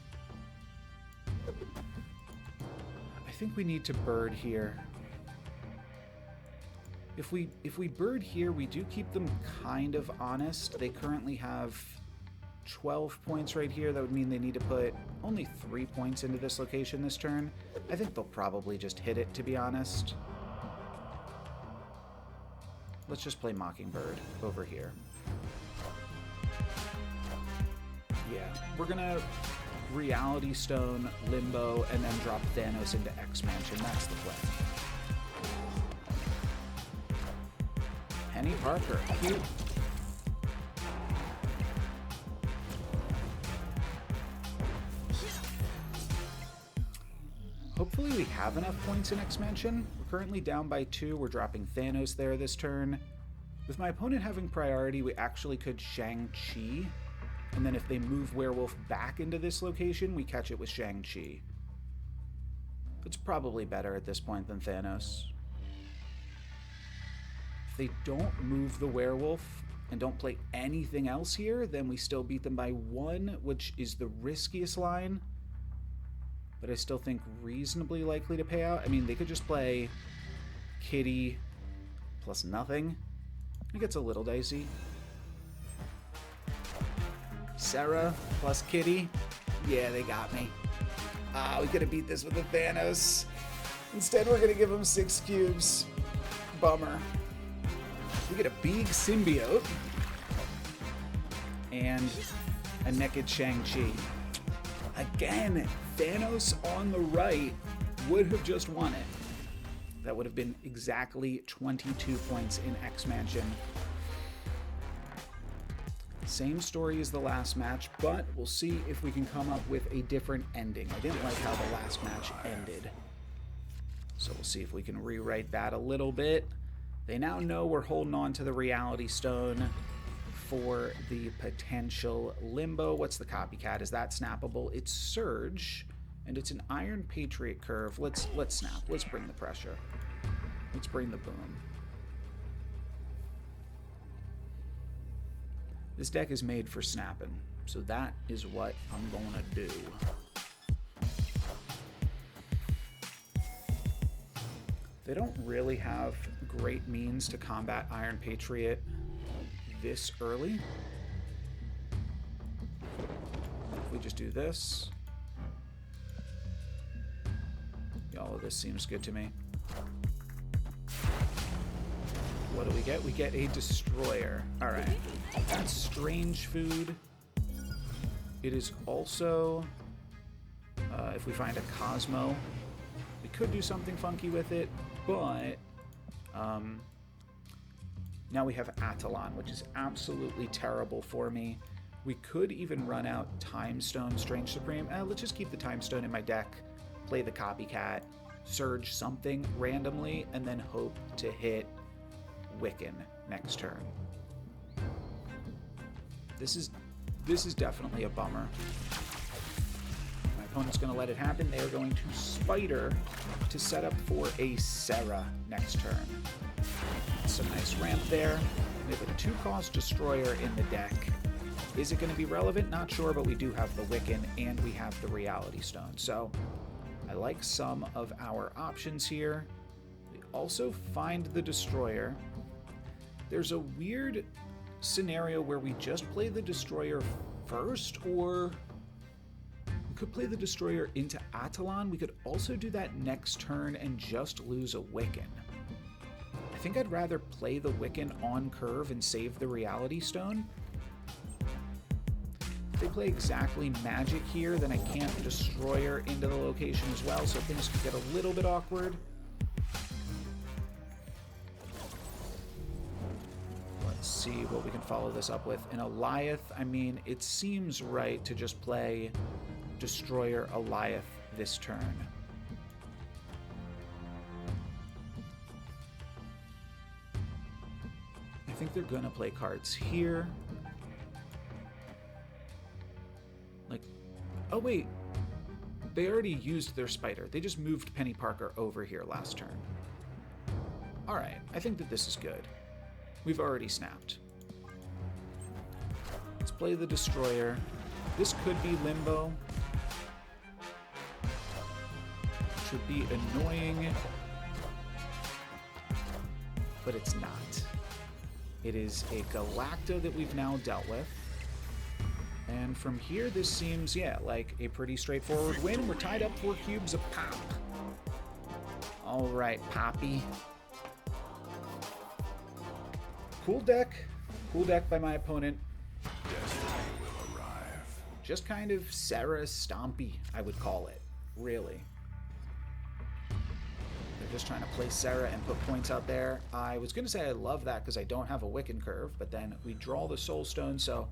I think we need to bird here. If we bird here, we do keep them kind of honest. They currently have 12 points right here. That would mean they need to put only 3 points into this location this turn. I think they'll probably just hit it, to be honest. Let's just play Mockingbird over here. Yeah, we're gonna Reality Stone, Limbo, and then drop Thanos into X-Mansion. That's the plan. Penny Parker, cute. Hopefully we have enough points in X-Mansion. We're currently down by 2. We're dropping Thanos there this turn. With my opponent having priority, we actually could Shang-Chi. And then if they move Werewolf back into this location, we catch it with Shang-Chi. It's probably better at this point than Thanos. If they don't move the Werewolf and don't play anything else here, then we still beat them by 1, which is the riskiest line. But I still think reasonably likely to pay out. I mean, they could just play Kitty plus nothing. It gets a little dicey. Sarah plus Kitty. Yeah, they got me. We could have beat this with a Thanos. Instead, we're going to give him 6 cubes. Bummer. We get a big symbiote. And a naked Shang-Chi. Again, Thanos on the right would have just won it. That would have been exactly 22 points in X-Mansion. Same story as the last match, but we'll see if we can come up with a different ending. I didn't like how the last match ended. So we'll see if we can rewrite that a little bit. They now know we're holding on to the Reality Stone for the potential Limbo. What's the copycat? Is that snappable? It's Surge, and it's an Iron Patriot curve. Let's snap. Let's bring the pressure. Let's bring the boom. This deck is made for snapping, so that is what I'm gonna do. They don't really have great means to combat Iron Patriot this early. If we just do this. All of this seems good to me. What do we get? We get a destroyer. Alright. That's strange food. It is also... if we find a Cosmo, we could do something funky with it, but... now we have Attalon, which is absolutely terrible for me. We could even run out Time Stone Strange Supreme. Let's just keep the Time Stone in my deck, play the Copycat, Surge something randomly, and then hope to hit Wiccan next turn. This is definitely a bummer. My opponent's going to let it happen. They are going to Spider to set up for a Serra next turn. Some nice ramp there. We have a 2-cost Destroyer in the deck. Is it going to be relevant? Not sure, but we do have the Wiccan and we have the Reality Stone. So I like some of our options here. We also find the Destroyer. There's a weird scenario where we just play the Destroyer first, or we could play the Destroyer into Attalon. We could also do that next turn and just lose a Wiccan. I think I'd rather play the Wiccan on curve and save the Reality Stone. If they play exactly Magic here, then I can't Destroyer into the location as well, so things could get a little bit awkward. Let's see what we can follow this up with. In Eliath, I mean, it seems right to just play Destroyer Eliath this turn. I think they're gonna play cards here. Like, oh wait, they already used their Spider. They just moved Penny Parker over here last turn. All right, I think that this is good. We've already snapped. Let's play the Destroyer. This could be Limbo. Should be annoying, but it's not. It is a Galacta that we've now dealt with. And from here, this seems, yeah, like a pretty straightforward win. We're tied up 4 cubes of pop. All right, Poppy. Cool deck by my opponent. Destiny will arrive. Just kind of Serra Stompy, I would call it, really. They're just trying to play Serra and put points out there. I was going to say I love that because I don't have a Wiccan curve, but then we draw the Soul Stone, so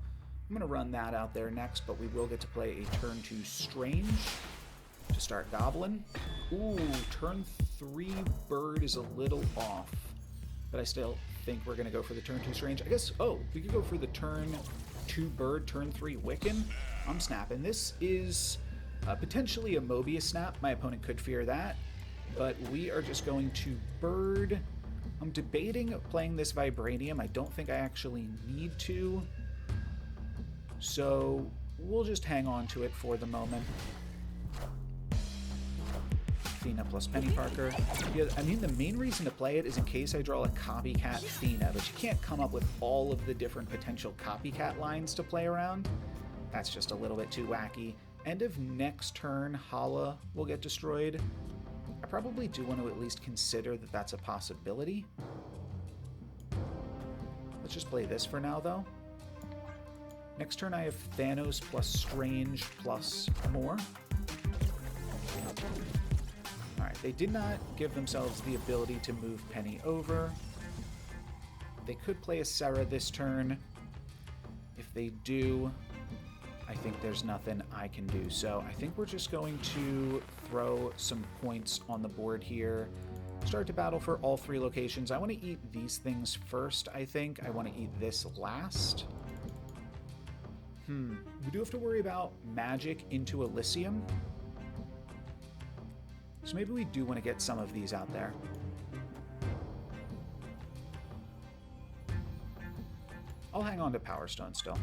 I'm going to run that out there next, but we will get to play a turn 2 Strange to start Goblin. Ooh, turn 3 Bird is a little off, but I still think we're going to go for the turn 2 Strange. I guess, oh, we could go for the turn 2 Bird, turn 3 Wiccan. I'm snapping. This is potentially a Mobius snap. My opponent could fear that, but we are just going to Bird. I'm debating playing this Vibranium. I don't think I actually need to, so we'll just hang on to it for the moment. Athena plus Penny Parker. Yeah, I mean, the main reason to play it is in case I draw a copycat Athena, but you can't come up with all of the different potential copycat lines to play around. That's just a little bit too wacky. End of next turn, Hala will get destroyed. I probably do want to at least consider that that's a possibility. Let's just play this for now, though. Next turn I have Thanos plus Strange plus more. Alright, they did not give themselves the ability to move Penny over. They could play a Serra this turn. If they do, I think there's nothing I can do. So I think we're just going to throw some points on the board here. Start to battle for all 3 locations. I want to eat these things first, I think. I want to eat this last. We do have to worry about magic into Elysium. So maybe we do want to get some of these out there. I'll hang on to Power Stone still.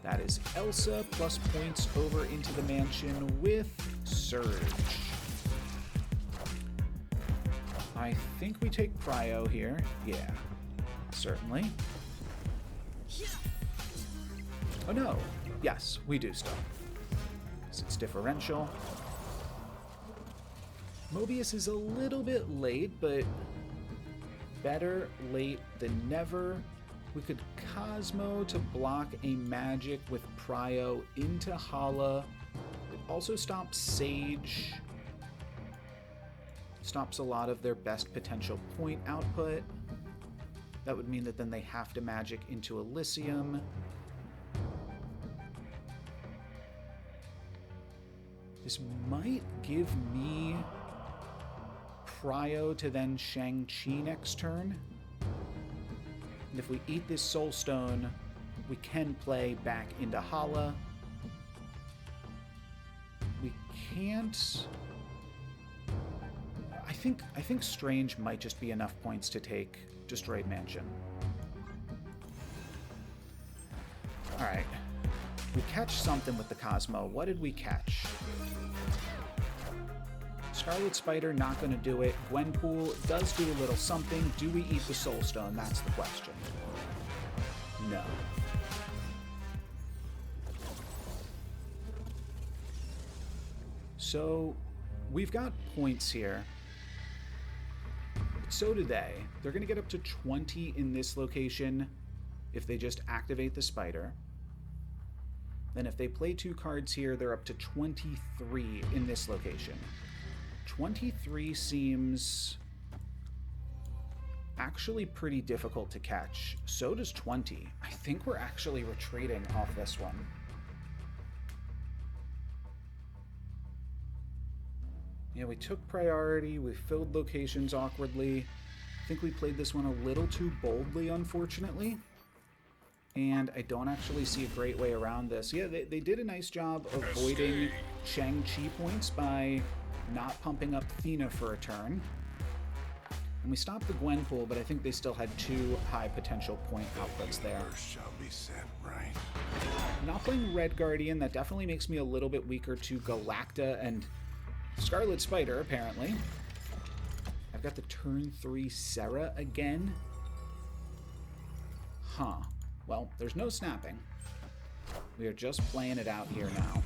That is Elsa plus points over into the mansion with Surge. I think we take Prio here. Yeah, certainly. Oh no. Yes, we do still. It's differential. Mobius is a little bit late, but better late than never. We could Cosmo to block a magic with Prio into Hala. It also stops Sage. Stops a lot of their best potential point output. That would mean that then they have to magic into Elysium. This might give me Prio to then Shang-Chi next turn. And if we eat this Soul Stone, we can play back into Hala. We can't... I think Strange might just be enough points to take Destroyed Mansion. Alright. We catch something with the Cosmo. What did we catch? Scarlet Spider, not going to do it. Gwenpool does do a little something. Do we eat the Soul Stone? That's the question. No. So, we've got points here. So do they. They're going to get up to 20 in this location if they just activate the Spider. Then if they play 2 cards here, they're up to 23 in this location. 23 seems actually pretty difficult to catch. So does 20. I think we're actually retreating off this one. Yeah, we took priority, we filled locations awkwardly. I think we played this one a little too boldly, unfortunately. And I don't actually see a great way around this. Yeah, they did a nice job avoiding Shang-Chi points by not pumping up Thena for a turn. And we stopped the Gwenpool, but I think they still had 2 high potential point outputs there. Shall be set right. Not playing Red Guardian, that definitely makes me a little bit weaker to Galacta and Scarlet Spider, apparently. I've got the turn 3 Serra again. Huh. Well, there's no snapping. We are just playing it out here now.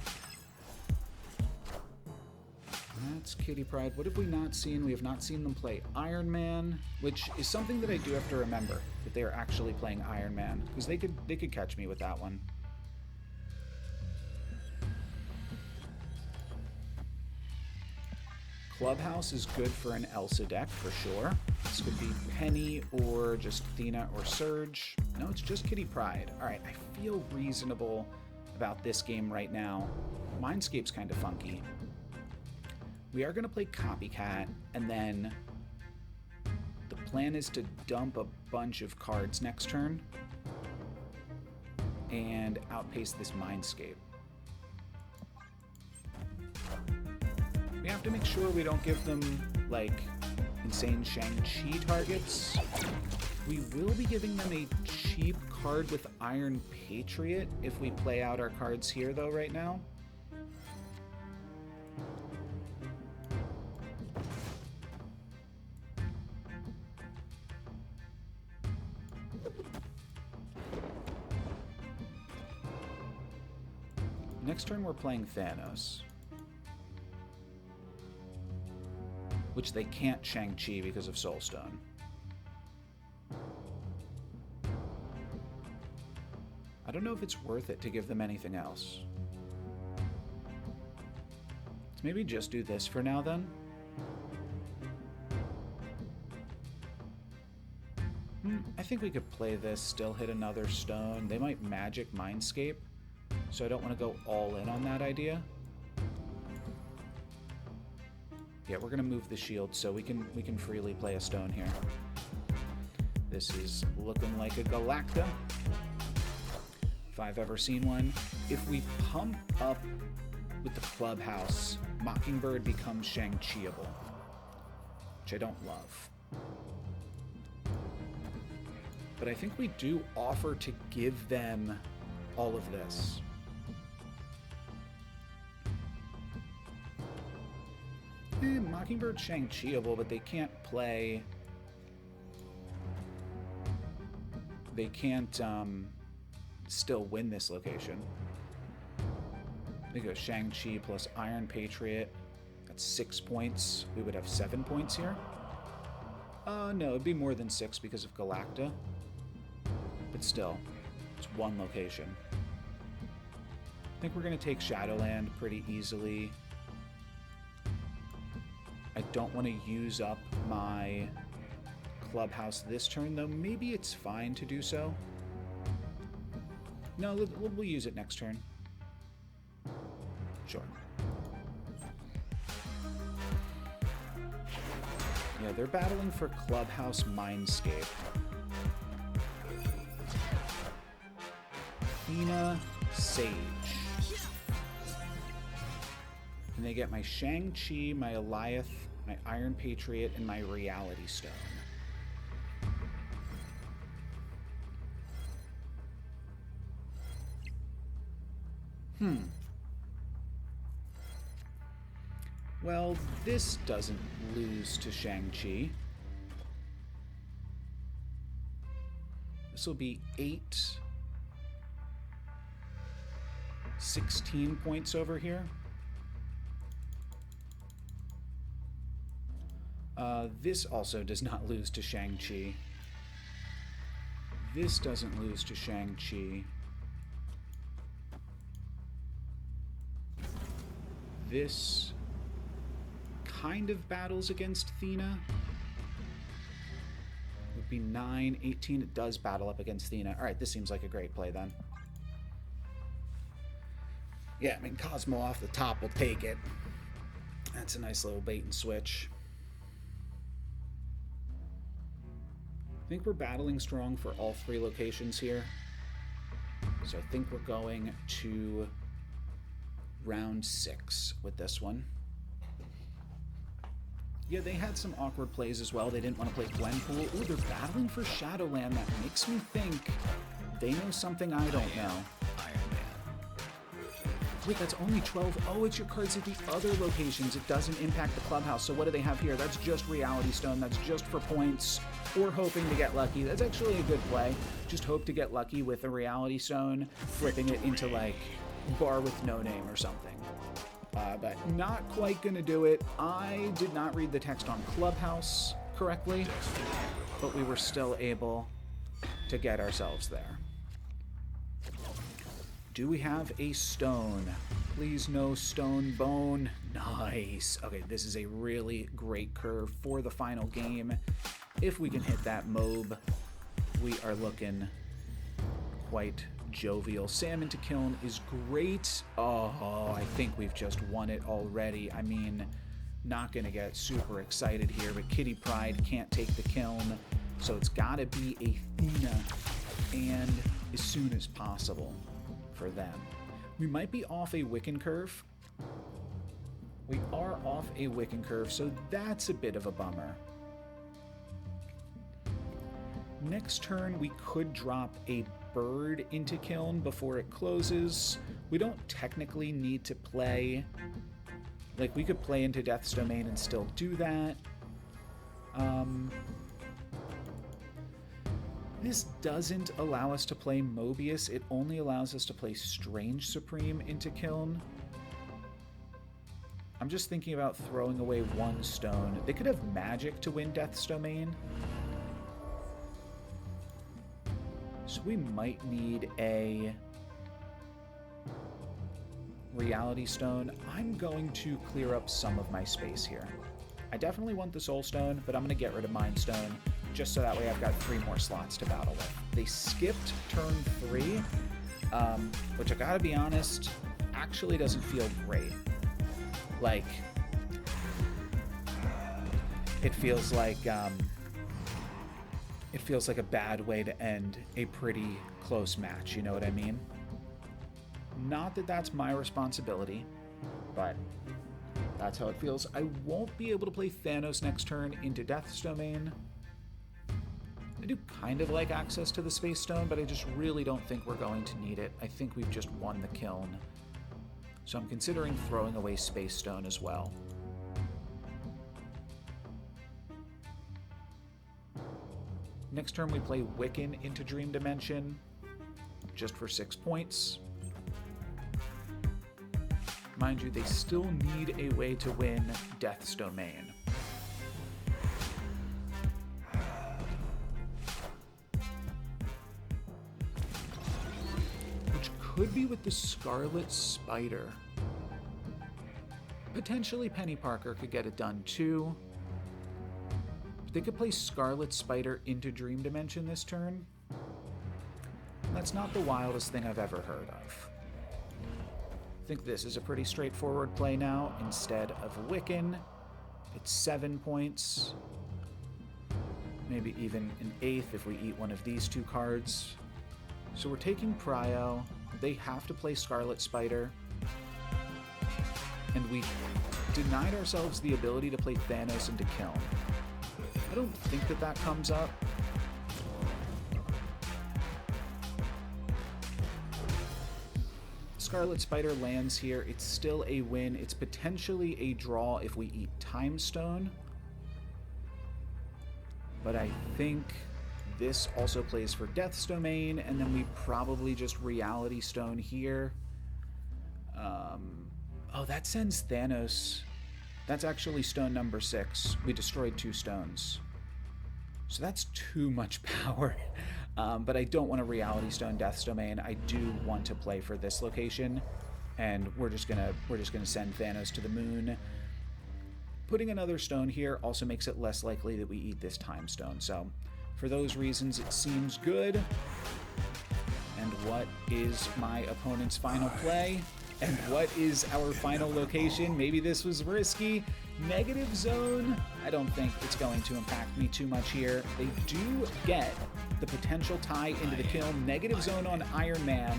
That's Kitty Pryde. What have we not seen? We have not seen them play Iron Man, which is something that I do have to remember, that they are actually playing Iron Man, because they could catch me with that one. Clubhouse is good for an Elsa deck, for sure. This could be Penny or just Thena or Surge. No, it's just Kitty Pryde. Alright, I feel reasonable about this game right now. Mindscape's kind of funky. We are going to play Copycat, and then the plan is to dump a bunch of cards next turn and outpace this Mindscape. We have to make sure we don't give them, like, insane Shang-Chi targets. We will be giving them a cheap card with Iron Patriot if we play out our cards here, though, right now. Next turn, we're playing Thanos. Which they can't Shang-Chi because of Soulstone. I don't know if it's worth it to give them anything else. Let's maybe just do this for now, then. I think we could play this, still hit another stone. They might magic Mindscape, so I don't want to go all in on that idea. Yeah, we're gonna move the shield so we can freely play a stone here. This is looking like a Galacta, if I've ever seen one. If we pump up with the Clubhouse, Mockingbird becomes Shang-Chi-able, which I don't love. But I think we do offer to give them all of this. Mockingbird Shang-Chiable, but they can't play... They can't still win this location. They go Shang-Chi plus Iron Patriot. That's 6 points. We would have 7 points here. No, it'd be more than 6 because of Galacta. But still, it's one location. I think we're going to take Shadowland pretty easily. I don't want to use up my clubhouse this turn, though. Maybe it's fine to do so. No, we'll use it next turn. Sure. Yeah, they're battling for Clubhouse Mindscape. Athena, Sage. And they get my Shang-Chi, my Eliath, my Iron Patriot, and my Reality Stone. Well, this doesn't lose to Shang-Chi. This will be 8, 16 points over here. This also does not lose to Shang-Chi. This doesn't lose to Shang-Chi. This kind of battles against Athena. It would be 9, 18. It does battle up against Athena. All right, this seems like a great play then. Yeah, I mean, Cosmo off the top will take it. That's a nice little bait and switch. I think we're battling strong for all 3 locations here. So I think we're going to round 6 with this one. Yeah, they had some awkward plays as well. They didn't want to play Glenpool. Ooh, they're battling for Shadowland. That makes me think they know something I don't know. Wait, that's only 12. Oh, it's your cards at the other locations. It doesn't impact the clubhouse. So what do they have here? That's just Reality Stone. That's just for points or hoping to get lucky. That's actually a good play. Just hope to get lucky with a Reality Stone, flipping it into like Bar with No Name or something. But not quite gonna do it. I did not read the text on Clubhouse correctly, but we were still able to get ourselves there. Do we have a stone? Please no stone bone. Nice. Okay, this is a really great curve for the final game. If we can hit that mob, we are looking quite jovial. Salmon to Kiln is great. Oh, I think we've just won it already. I mean, not gonna get super excited here, but Kitty Pryde can't take the kiln, so it's gotta be Athena, and as soon as possible for them. We might be off a Wiccan curve. We are off a Wiccan curve, so that's a bit of a bummer. Next turn, we could drop a bird into Kiln before it closes. We don't technically need to play... Like, we could play into Death's Domain and still do that. This doesn't allow us to play Mobius. It only allows us to play Strange Supreme into Kiln. I'm just thinking about throwing away one stone. They could have magic to win Death's Domain. So we might need a Reality Stone. I'm going to clear up some of my space here. I definitely want the Soul Stone, but I'm going to get rid of Mind Stone, just so that way I've got 3 more slots to battle with. They skipped turn 3, which I gotta be honest, actually doesn't feel great. Like, it feels like a bad way to end a pretty close match, you know what I mean? Not that that's my responsibility, but that's how it feels. I won't be able to play Thanos next turn into Death's Domain. I do kind of like access to the Space Stone, but I just really don't think we're going to need it. I think we've just won the Kiln. So I'm considering throwing away Space Stone as well. Next turn we play Wiccan into Dream Dimension, just for 6 points. Mind you, they still need a way to win Death's Domain. Which could be with the Scarlet Spider. Potentially Penny Parker could get it done too. They could play Scarlet Spider into Dream Dimension this turn. That's not the wildest thing I've ever heard of. I think this is a pretty straightforward play now. Instead of Wiccan, it's 7 points. Maybe even an 8th if we eat one of these 2 cards. So we're taking Prio. They have to play Scarlet Spider. And we denied ourselves the ability to play Thanos into Kiln. I don't think that that comes up. Scarlet Spider lands here. It's still a win. It's potentially a draw if we eat Time Stone. But I think this also plays for Death's Domain, and then we probably just Reality Stone here. Oh, that sends Thanos. That's actually stone number 6. We destroyed 2 stones. So that's too much power. But I don't want to Reality Stone Death's Domain. I do want to play for this location, and we're just gonna send Thanos to the moon. Putting another stone here also makes it less likely that we eat this Time Stone. So for those reasons, it seems good. And what is my opponent's final play? And what is our final location? Maybe this was risky. Negative zone. I don't think it's going to impact me too much here. They do get the potential tie into the kill. Negative zone on Iron Man.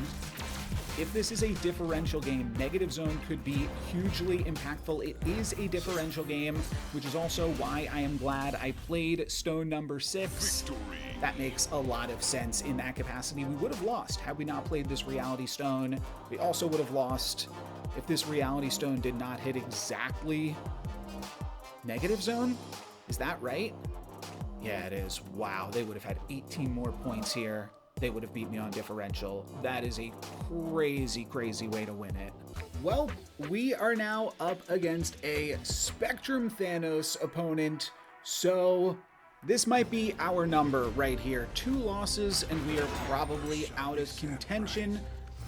If this is a differential game, negative zone could be hugely impactful. It is a differential game, which is also why I am glad I played stone number 6. Victory. That makes a lot of sense in that capacity. We would have lost had we not played this Reality Stone. We also would have lost if this Reality Stone did not hit exactly negative zone. Is that right? Yeah, it is. Wow, they would have had 18 more points here. They would have beat me on differential. That is a crazy, crazy way to win it. Well, we are now up against a Spectrum Thanos opponent, so this might be our number right here. 2 losses, and we are probably out of contention.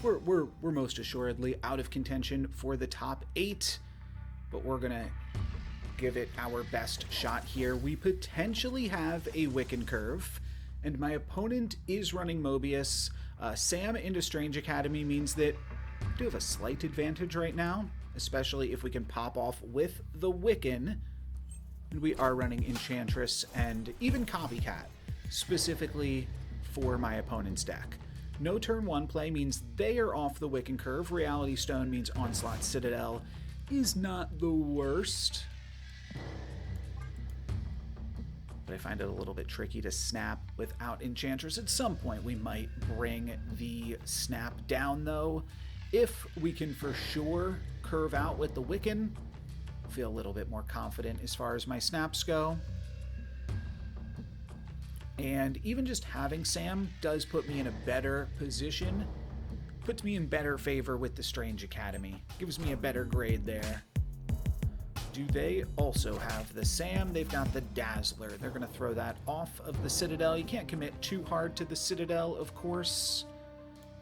We're most assuredly out of contention for the top 8, but we're gonna give it our best shot here. We potentially have a Wiccan curve, and my opponent is running Mobius. Sam into Strange Academy means that I do have a slight advantage right now, especially if we can pop off with the Wiccan. And we are running Enchantress and even Copycat, specifically for my opponent's deck. No turn 1 play means they are off the Wiccan curve. Reality Stone means Onslaught Citadel is not the worst. But I find it a little bit tricky to snap without Enchantress. At some point, we might bring the snap down, though. If we can for sure curve out with the Wiccan, I feel a little bit more confident as far as my snaps go. And even just having Sam does put me in a better position. Puts me in better favor with the Strange Academy. Gives me a better grade there. Do they also have the Sam? They've got the Dazzler. They're going to throw that off of the Citadel. You can't commit too hard to the Citadel, of course.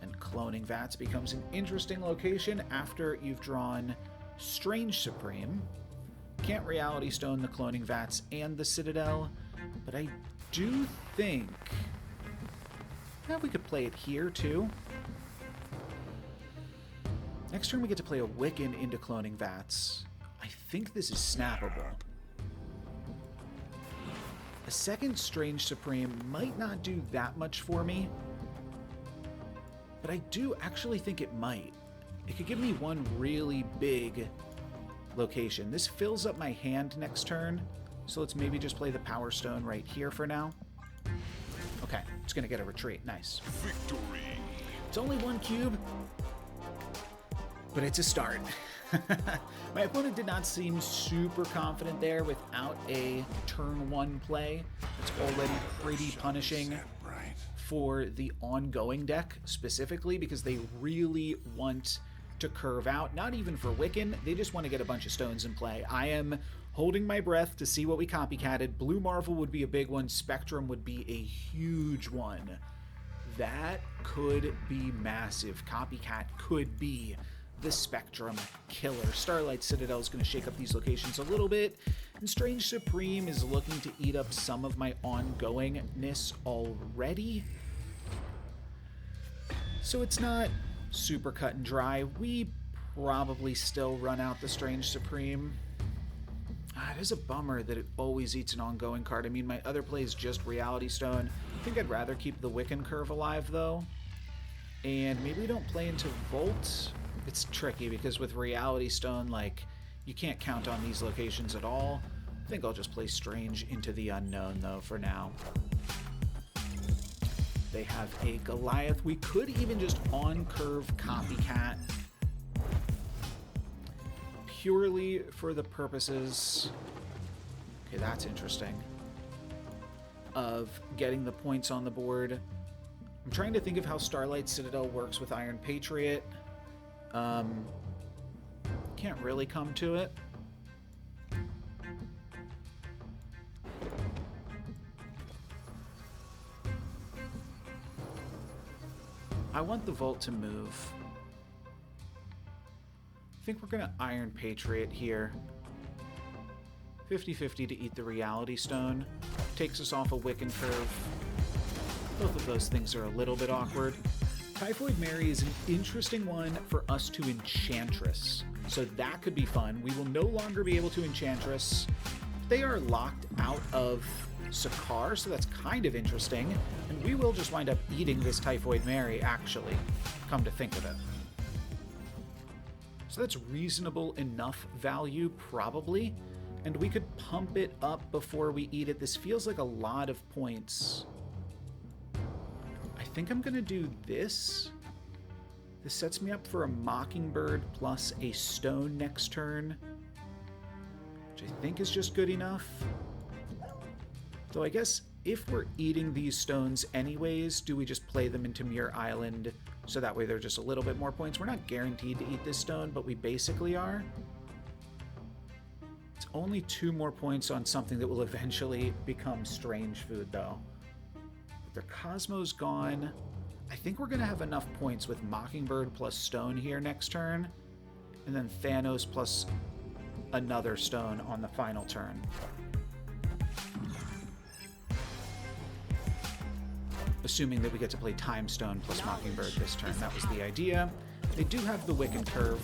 And Cloning Vats becomes an interesting location after you've drawn Strange Supreme. Can't Reality Stone the Cloning Vats and the Citadel, but I do think we could play it here too. Next turn we get to play a Wiccan into Cloning Vats. I think this is snappable. A second Strange Supreme might not do that much for me, but I do actually think it might. It could give me one really big location. This fills up my hand next turn, so let's maybe just play the Power Stone right here for now. Okay, it's gonna get a retreat. Nice. Victory. It's only 1 cube. but it's a start. My opponent did not seem super confident there without a turn 1 play. It's already pretty punishing Right. for the ongoing deck specifically, because they really want to curve out. Not even for Wiccan, they just want to get a bunch of stones in play. I am holding my breath to see what we copycatted. Blue Marvel would be a big one. Spectrum would be a huge one. That could be massive. Copycat could be the Spectrum killer. Starlight Citadel is going to shake up these locations a little bit, and Strange Supreme is looking to eat up some of my ongoingness already. So it's not super cut and dry. We probably still run out the Strange Supreme. It is a bummer that it always eats an ongoing card. I mean, my other play is just Reality Stone. I think I'd rather keep the Wiccan Curve alive, though. And maybe we don't play into Volt. It's tricky, because with Reality Stone, like, you can't count on these locations at all. I think I'll just play Strange into the Unknown, though, for now. They have a Goliath. We could even just on-curve Copycat, purely for the purposes, okay, that's interesting, of getting the points on the board. I'm trying to think of how Starlight Citadel works with Iron Patriot. Can't really come to it. I want the Volt to move. I think we're going to Iron Patriot here. 50-50 to eat the Reality Stone. Takes us off a Wiccan curve. Both of those things are a little bit awkward. Typhoid Mary is an interesting one for us to Enchantress, so that could be fun. We will no longer be able to Enchantress. They are locked out of Sakaar, so that's kind of interesting, and we will just wind up eating this Typhoid Mary, actually, come to think of it. So that's reasonable enough value, probably, and we could pump it up before we eat it. This feels like a lot of points. I think I'm going to do this. This sets me up for a Mockingbird plus a stone next turn, which I think is just good enough. Though I guess if we're eating these stones anyways, do we just play them into Muir Island so that way they're just a little bit more points? We're not guaranteed to eat this stone, but we basically are. It's only 2 more points on something that will eventually become strange food, though. Their Cosmo's gone. I think we're going to have enough points with Mockingbird plus stone here next turn, and then Thanos plus another stone on the final turn. Assuming that we get to play Time Stone plus Mockingbird this turn. That was the idea. They do have the Wiccan Curve,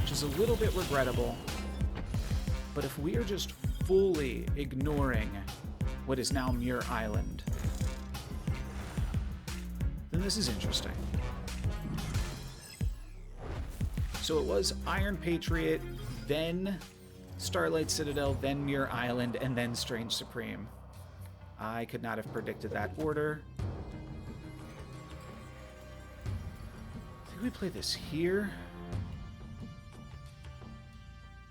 which is a little bit regrettable, but if we are just fully ignoring what is now Muir Island, then this is interesting. So it was Iron Patriot, then Starlight Citadel, then Muir Island, and then Strange Supreme. I could not have predicted that order. I think we play this here.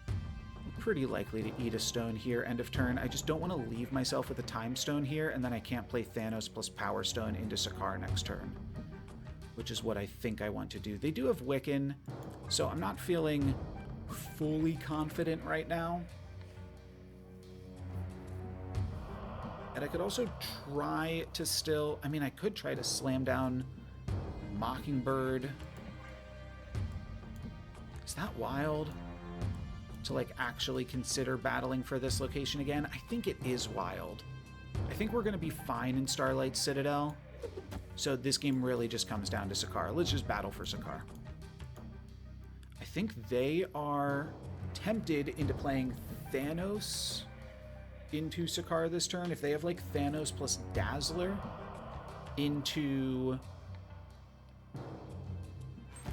I'm pretty likely to eat a stone here, end of turn. I just don't want to leave myself with a Time Stone here, and then I can't play Thanos plus Power Stone into Sakaar next turn, which is what I think I want to do. They do have Wiccan, so I'm not feeling fully confident right now. And I could also try to still... I mean, I could try to slam down Mockingbird. Is that wild? To, like, actually consider battling for this location again? I think it is wild. I think we're going to be fine in Starlight Citadel. So this game really just comes down to Sakaar. Let's just battle for Sakaar. I think they are tempted into playing Thanos into Sakaar this turn. If they have like Thanos plus Dazzler into...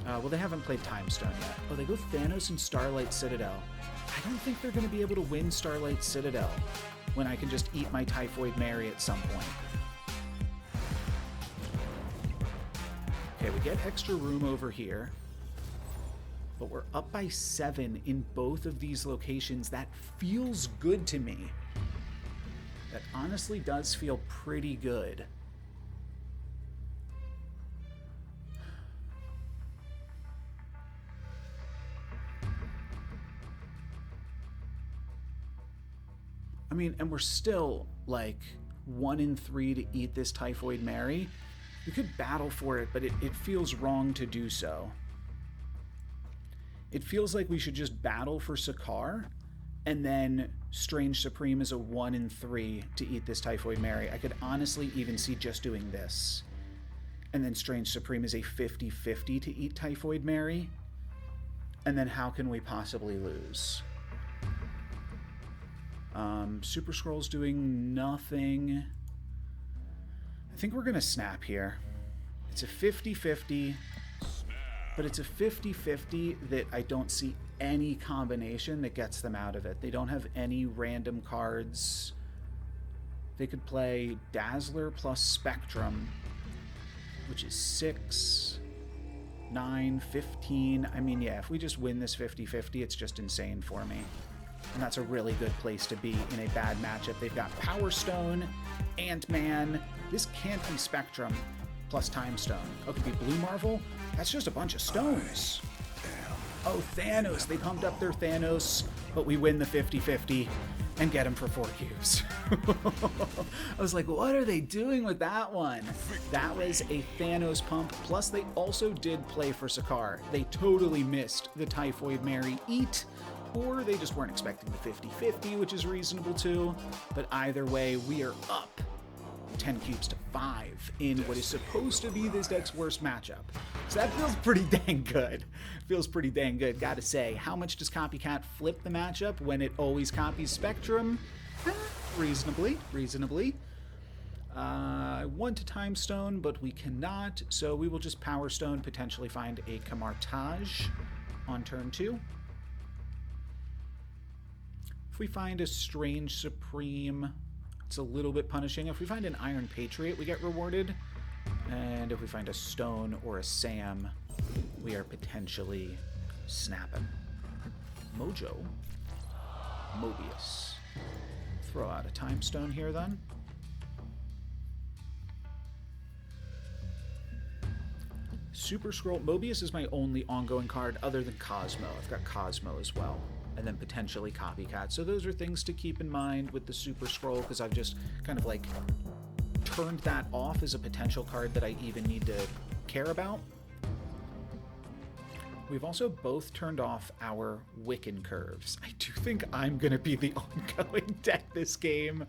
well, they haven't played Time Stone yet. Oh, they go Thanos and Starlight Citadel. I don't think they're going to be able to win Starlight Citadel when I can just eat my Typhoid Mary at some point. Okay, we get extra room over here. But we're up by 7 in both of these locations. That feels good to me. That honestly does feel pretty good. I mean, and we're still like 1 in 3 to eat this Typhoid Mary. We could battle for it, but it feels wrong to do so. It feels like we should just battle for Sakaar, and then Strange Supreme is a 1 in 3 to eat this Typhoid Mary. I could honestly even see just doing this. And then Strange Supreme is a 50-50 to eat Typhoid Mary. And then how can we possibly lose? Super Scroll's doing nothing. I think we're going to snap here. It's a 50-50, but it's a 50-50 that I don't see any combination that gets them out of it. They don't have any random cards. They could play Dazzler plus Spectrum, which is 6, 9, 15. I mean, yeah, if we just win this 50-50, it's just insane for me. And that's a really good place to be in a bad matchup. They've got Power Stone, Ant-Man. This can't be Spectrum plus Time Stone. Oh, it could be Blue Marvel? That's just a bunch of stones. Oh, Thanos. They pumped up their Thanos, but we win the 50-50 and get him for 4 cubes. I was like, what are they doing with that one? That was a Thanos pump. Plus, they also did play for Sakaar. They totally missed the Typhoid Mary eat, or they just weren't expecting the 50-50, which is reasonable too. But either way, we are up 10 cubes to 5 in what is supposed to be this deck's worst matchup. So that feels pretty dang good. Feels pretty dang good, gotta say. How much does Copycat flip the matchup when it always copies Spectrum? Reasonably. I want to Time Stone, but we cannot, so we will just Power Stone, potentially find a Camartage on turn 2. If we find a Strange Supreme, it's a little bit punishing. If we find an Iron Patriot, we get rewarded. And if we find a Stone or a Sam, we are potentially snapping. Mojo. Mobius. Throw out a Time Stone here then. Super Scroll. Mobius is my only ongoing card other than Cosmo. I've got Cosmo as well. And then potentially Copycat. So those are things to keep in mind with the Super Scroll, because I've just kind of like turned that off as a potential card that I even need to care about. We've also both turned off our Wiccan curves. I do think I'm going to be the ongoing deck this game.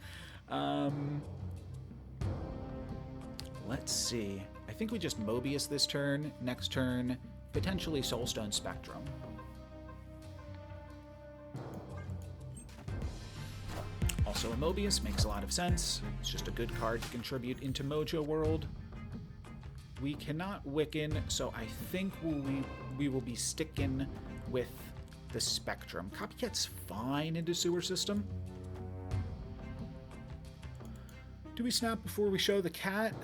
Let's see. I think we just Mobius this turn. Next turn, potentially Soulstone Spectrum. Also a Mobius, makes a lot of sense. It's just a good card to contribute into Mojo World. We cannot Wiccan, so I think we will be sticking with the Spectrum. Copycat's fine into Sewer System. Do we snap before we show the cat?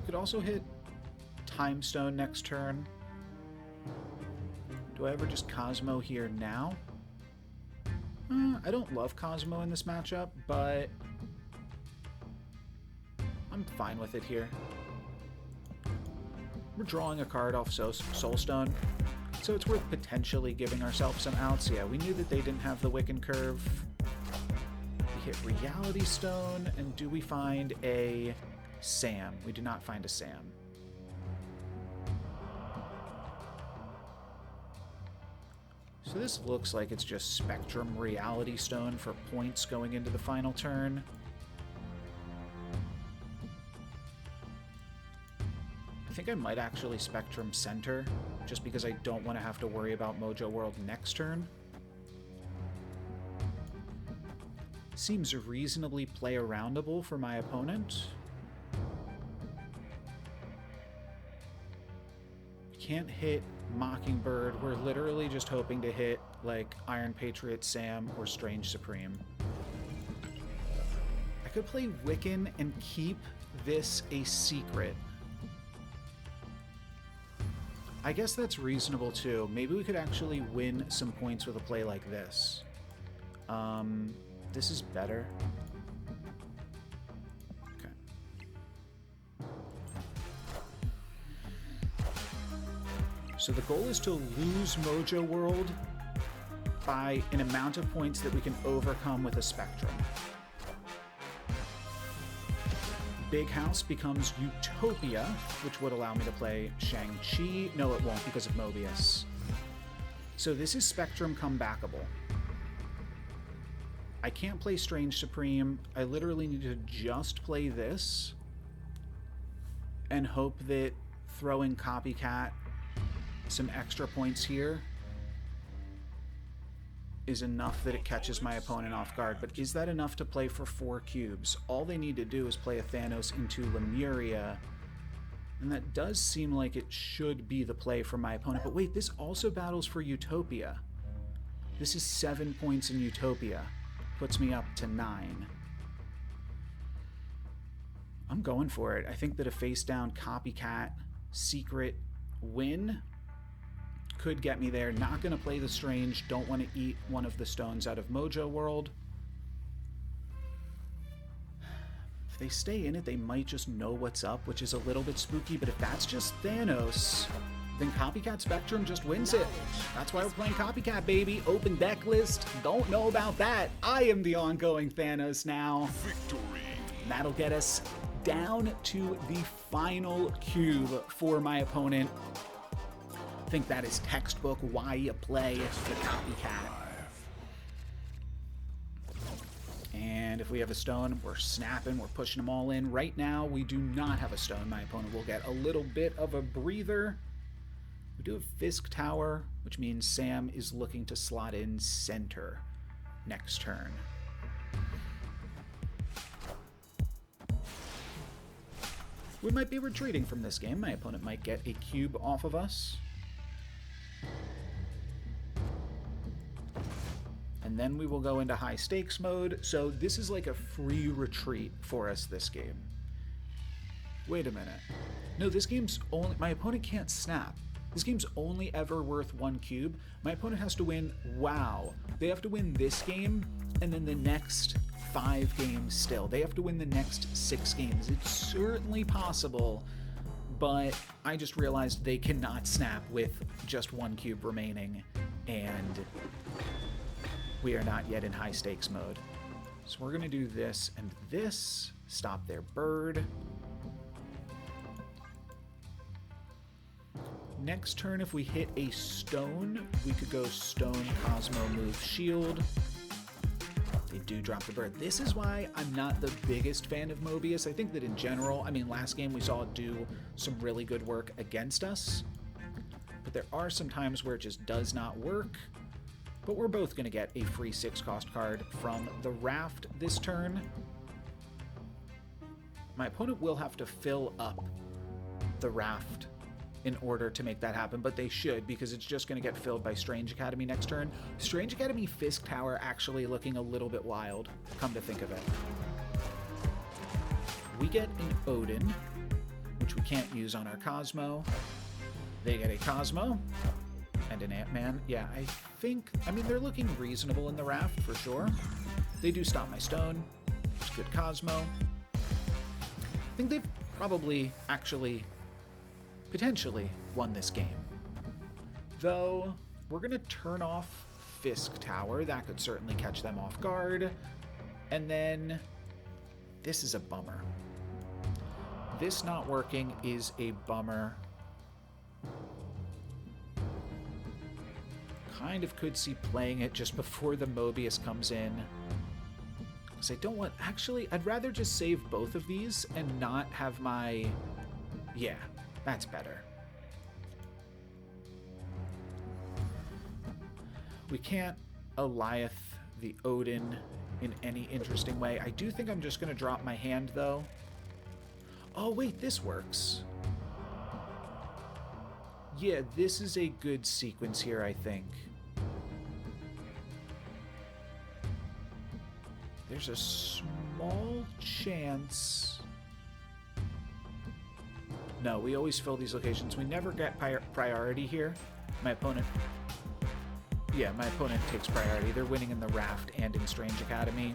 Could also hit Time Stone next turn. Do I ever just Cosmo here now? I don't love Cosmo in this matchup, but I'm fine with it here. We're drawing a card off Soulstone, so it's worth potentially giving ourselves some outs. Yeah, we knew that they didn't have the Wiccan curve. We hit Reality Stone, and do we find a Sam? We do not find a Sam. So this looks like it's just Spectrum Reality Stone for points going into the final turn. I think I might actually Spectrum Center, just because I don't want to have to worry about Mojo World next turn. Seems reasonably play-aroundable for my opponent. Can't hit Mockingbird. We're literally just hoping to hit like Iron Patriot Sam or Strange Supreme. I could play Wiccan and keep this a secret. I guess that's reasonable too. Maybe we could actually win some points with a play like this. This is better. Okay. So the goal is to lose Mojo World by an amount of points that we can overcome with a Spectrum. Big House becomes Utopia, which would allow me to play Shang-Chi. No, it won't because of Mobius. So this is Spectrum comebackable. I can't play Strange Supreme. I literally need to just play this and hope that throwing Copycat some extra points here is enough that it catches my opponent off guard. But is that enough to play for 4 cubes? All they need to do is play a Thanos into Lemuria, and that does seem like it should be the play for my opponent. But wait, this also battles for Utopia. This is 7 points in Utopia. Puts me up to 9. I'm going for it. I think that a face-down Copycat secret win could get me there. Not going to play the Strange. Don't want to eat one of the stones out of Mojo World. If they stay in it, they might just know what's up, which is a little bit spooky. But if that's just Thanos, then Copycat Spectrum just wins it. That's why we're playing Copycat, baby. Open deck list. Don't know about that. I am the ongoing Thanos now. Victory. That'll get us down to the final cube for my opponent. I think that is textbook why you play the Copycat. And if we have a stone, we're snapping, we're pushing them all in. Right now, we do not have a stone. My opponent will get a little bit of a breather. We do have Fisk Tower, which means Sam is looking to slot in center next turn. We might be retreating from this game. My opponent might get a cube off of us. And then we will go into high stakes mode. So this is like a free retreat for us this game. Wait a minute. No, this game's only... My opponent can't snap. This game's only ever worth 1 cube. My opponent has to win... Wow. They have to win this game and then the next 5 games still. They have to win the next 6 games. It's certainly possible, but I just realized they cannot snap with just 1 cube remaining, and we are not yet in high stakes mode. So we're going to do this and this. Stop their bird. Next turn, if we hit a stone, we could go stone, Cosmo, move, shield. They do drop the bird. This is why I'm not the biggest fan of Mobius. I think that in general, I mean, last game we saw it do some really good work against us, but there are some times where it just does not work. But we're both going to get a free 6-cost card from the Raft this turn. My opponent will have to fill up the Raft in order to make that happen, but they should, because it's just going to get filled by Strange Academy next turn. Strange Academy Fisk Tower actually looking a little bit wild, come to think of it. We get an Odin, which we can't use on our Cosmo. They get a Cosmo and an Ant-Man. Yeah, I mean, they're looking reasonable in the Raft for sure. They do stop my stone. It's good Cosmo. I think they've probably actually potentially won this game. Though, we're going to turn off Fisk Tower. That could certainly catch them off guard. And then, this is a bummer. This not working is a bummer. Kind of could see playing it just before the Mobius comes in. Because I don't want... Actually, I'd rather just save both of these and not have my... Yeah. That's better. We can't Eliath the Odin in any interesting way. I do think I'm just going to drop my hand, though. Oh, wait, this works. Yeah, this is a good sequence here, I think. There's a small chance No, we always fill these locations. We never get priority here. My opponent... Yeah, my opponent takes priority. They're winning in the Raft and in Strange Academy.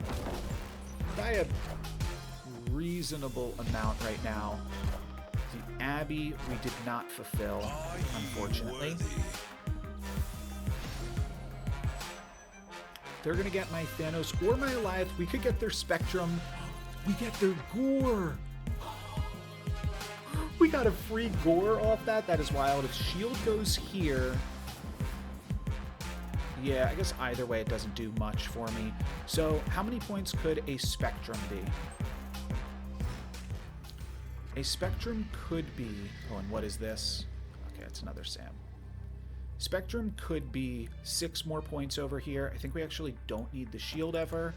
By a reasonable amount right now. The Abbey we did not fulfill, unfortunately. They're going to get my Thanos or my Goliath. We could get their Spectrum. We get their Gore. We got a free Gore off that. That is wild. If Shield goes here... Yeah, I guess either way it doesn't do much for me. So how many points could a Spectrum be? A Spectrum could be... Oh, and what is this? Okay, it's another Sam. Spectrum could be 6 more points over here. I think we actually don't need the shield ever.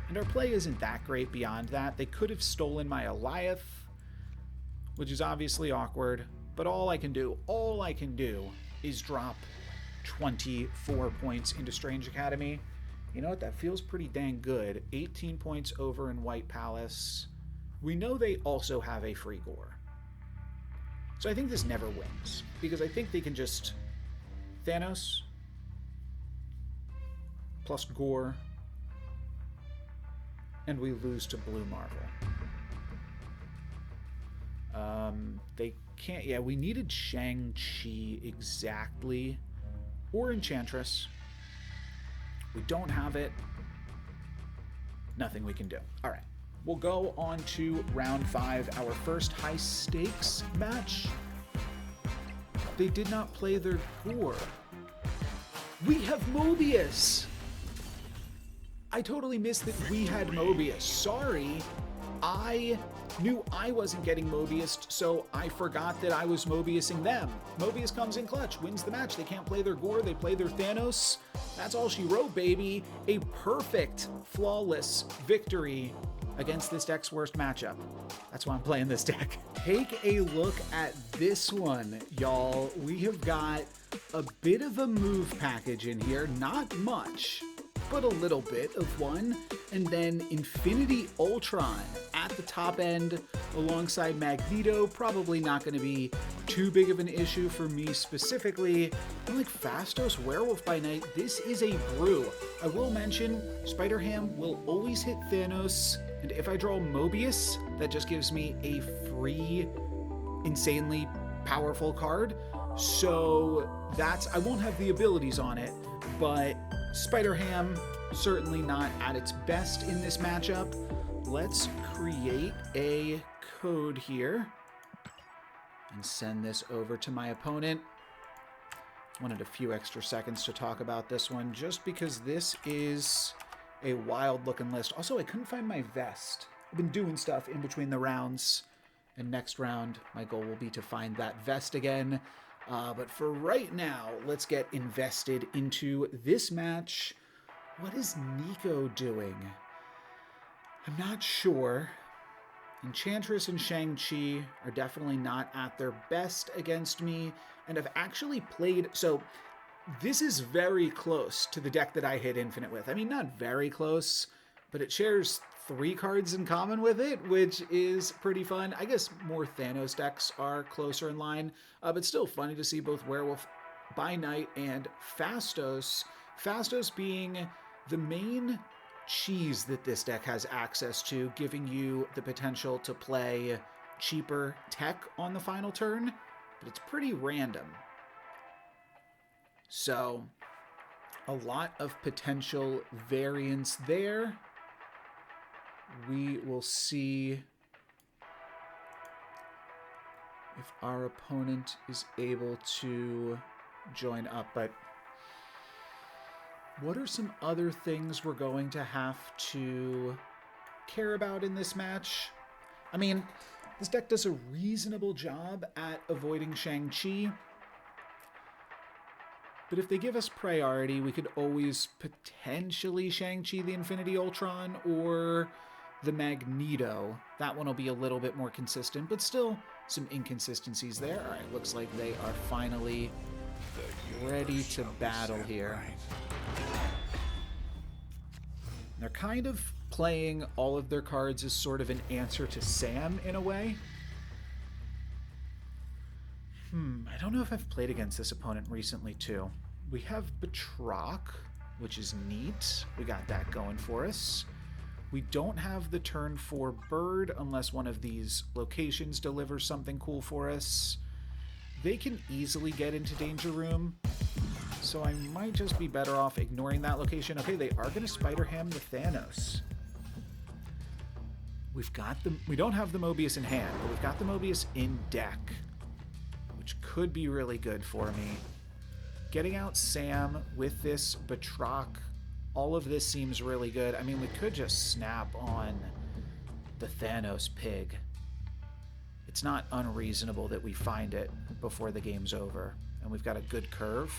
And our play isn't that great beyond that. They could have stolen my Goliath, which is obviously awkward. But all I can do is drop 24 points into Strange Academy. You know what? That feels pretty dang good. 18 points over in White Palace. We know they also have a free Gore. So I think this never wins. Because I think they can just... Thanos. Plus Gore. And we lose to Blue Marvel. They can't... Yeah, we needed Shang-Chi exactly. Or Enchantress. We don't have it. Nothing we can do. All right. We'll go on to round 5, our first high-stakes match. They did not play their Gore. We have Mobius! I totally missed that we had Mobius. Sorry. I knew I wasn't getting Mobiused, so I forgot that I was Mobiusing them. Mobius comes in clutch, wins the match. They can't play their Gore, they play their Thanos. That's all she wrote, baby. A perfect, flawless victory against this deck's worst matchup. That's why I'm playing this deck. Take a look at this one, y'all. We have got a bit of a move package in here. Not much, but a little bit of one. And then Infinity Ultron at the top end alongside Magneto. Probably not going to be too big of an issue for me specifically. And like Phastos Werewolf by Night, this is a brew. I will mention Spider-Ham will always hit Thanos. And if I draw Mobius, that just gives me a free, insanely powerful card. So that's, I won't have the abilities on it, but Spider-Ham certainly not at its best in this matchup. Let's create a code here and send this over to my opponent. Wanted a few extra seconds to talk about this one just because this is a wild looking list. Also, I couldn't find my vest. I've been doing stuff in between the rounds, and next round my goal will be to find that vest again. But for right now, let's get invested into this match. What is Nico doing? I'm not sure. Enchantress and Shang-Chi are definitely not at their best against me, and I've actually played... So this is very close to the deck that I hit Infinite with. I mean, not very close, but it shares 3 cards in common with it, which is pretty fun. I guess more Thanos decks are closer in line, but still funny to see both Werewolf by Night and Phastos. Phastos being the main cheese that this deck has access to, giving you the potential to play cheaper tech on the final turn, but it's pretty random. So, a lot of potential variance there. We will see if our opponent is able to join up, but what are some other things we're going to have to care about in this match? I mean, this deck does a reasonable job at avoiding Shang-Chi, but if they give us priority, we could always potentially Shang-Chi the Infinity Ultron or the Magneto. That one will be a little bit more consistent, but still some inconsistencies there. All right, looks like they are finally ready to battle here. They're kind of playing all of their cards as sort of an answer to Sam in a way. I don't know if I've played against this opponent recently, too. We have Batroc, which is neat. We got that going for us. We don't have the turn 4 bird unless one of these locations delivers something cool for us. They can easily get into Danger Room, so I might just be better off ignoring that location. Okay, they are going to Spider-Ham the Thanos. We don't have the Mobius in hand, but we've got the Mobius in deck, which could be really good for me. Getting out Sam with this Batroc, all of this seems really good. I mean, we could just snap on the Thanos pig. It's not unreasonable that we find it before the game's over, and we've got a good curve.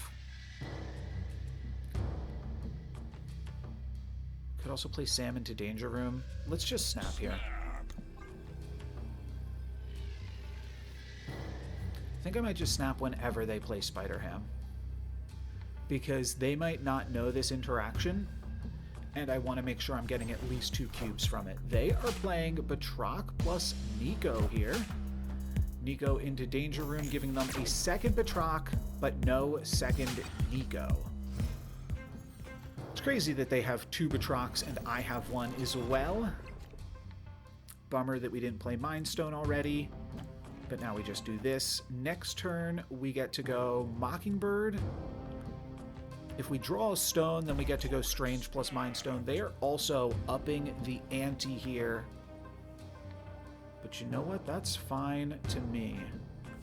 Could also play Sam into Danger Room. Let's just snap here. I think I might just snap whenever they play Spider-Ham, because they might not know this interaction, and I want to make sure I'm getting at least 2 cubes from it. They are playing Batroc plus Nico here. Nico into Danger Room, giving them a second Batroc, but no second Nico. It's crazy that they have 2 Batrocs and I have 1 as well. Bummer that we didn't play Mind Stone already, but now we just do this. Next turn, we get to go Mockingbird. If we draw a stone, then we get to go Strange plus Mind Stone. They are also upping the ante here. But you know what? That's fine to me.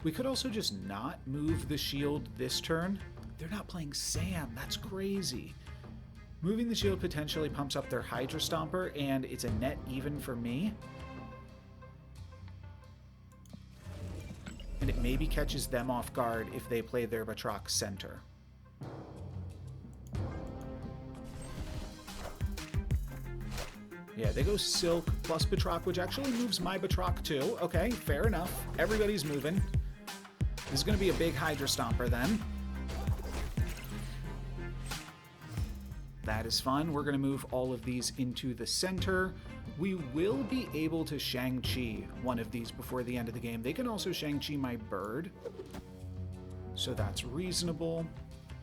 We could also just not move the shield this turn. They're not playing Sam. That's crazy. Moving the shield potentially pumps up their Hydra Stomper, and it's a net even for me. And it maybe catches them off guard if they play their Batroc center. Yeah, they go Silk plus Batroc, which actually moves my Batroc too. Okay, fair enough. Everybody's moving. This is going to be a big Hydra Stomper then. That is fun. We're going to move all of these into the center. We will be able to Shang-Chi one of these before the end of the game. They can also Shang-Chi my bird, so that's reasonable.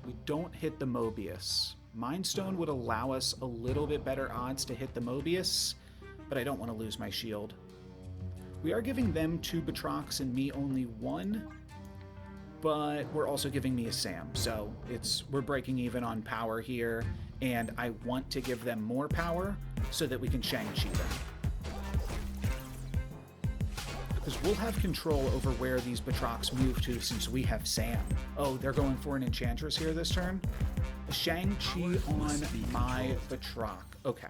We don't hit the Mobius. Mind Stone would allow us a little bit better odds to hit the Mobius, but I don't want to lose my shield. We are giving them 2 Batrocs and me only 1, but we're also giving me a Sam, so we're breaking even on power here, and I want to give them more power so that we can Shang-Chi them. Because we'll have control over where these Batrocs move to since we have Sam. Oh, they're going for an Enchantress here this turn? A Shang-Chi on my Batroc. Okay.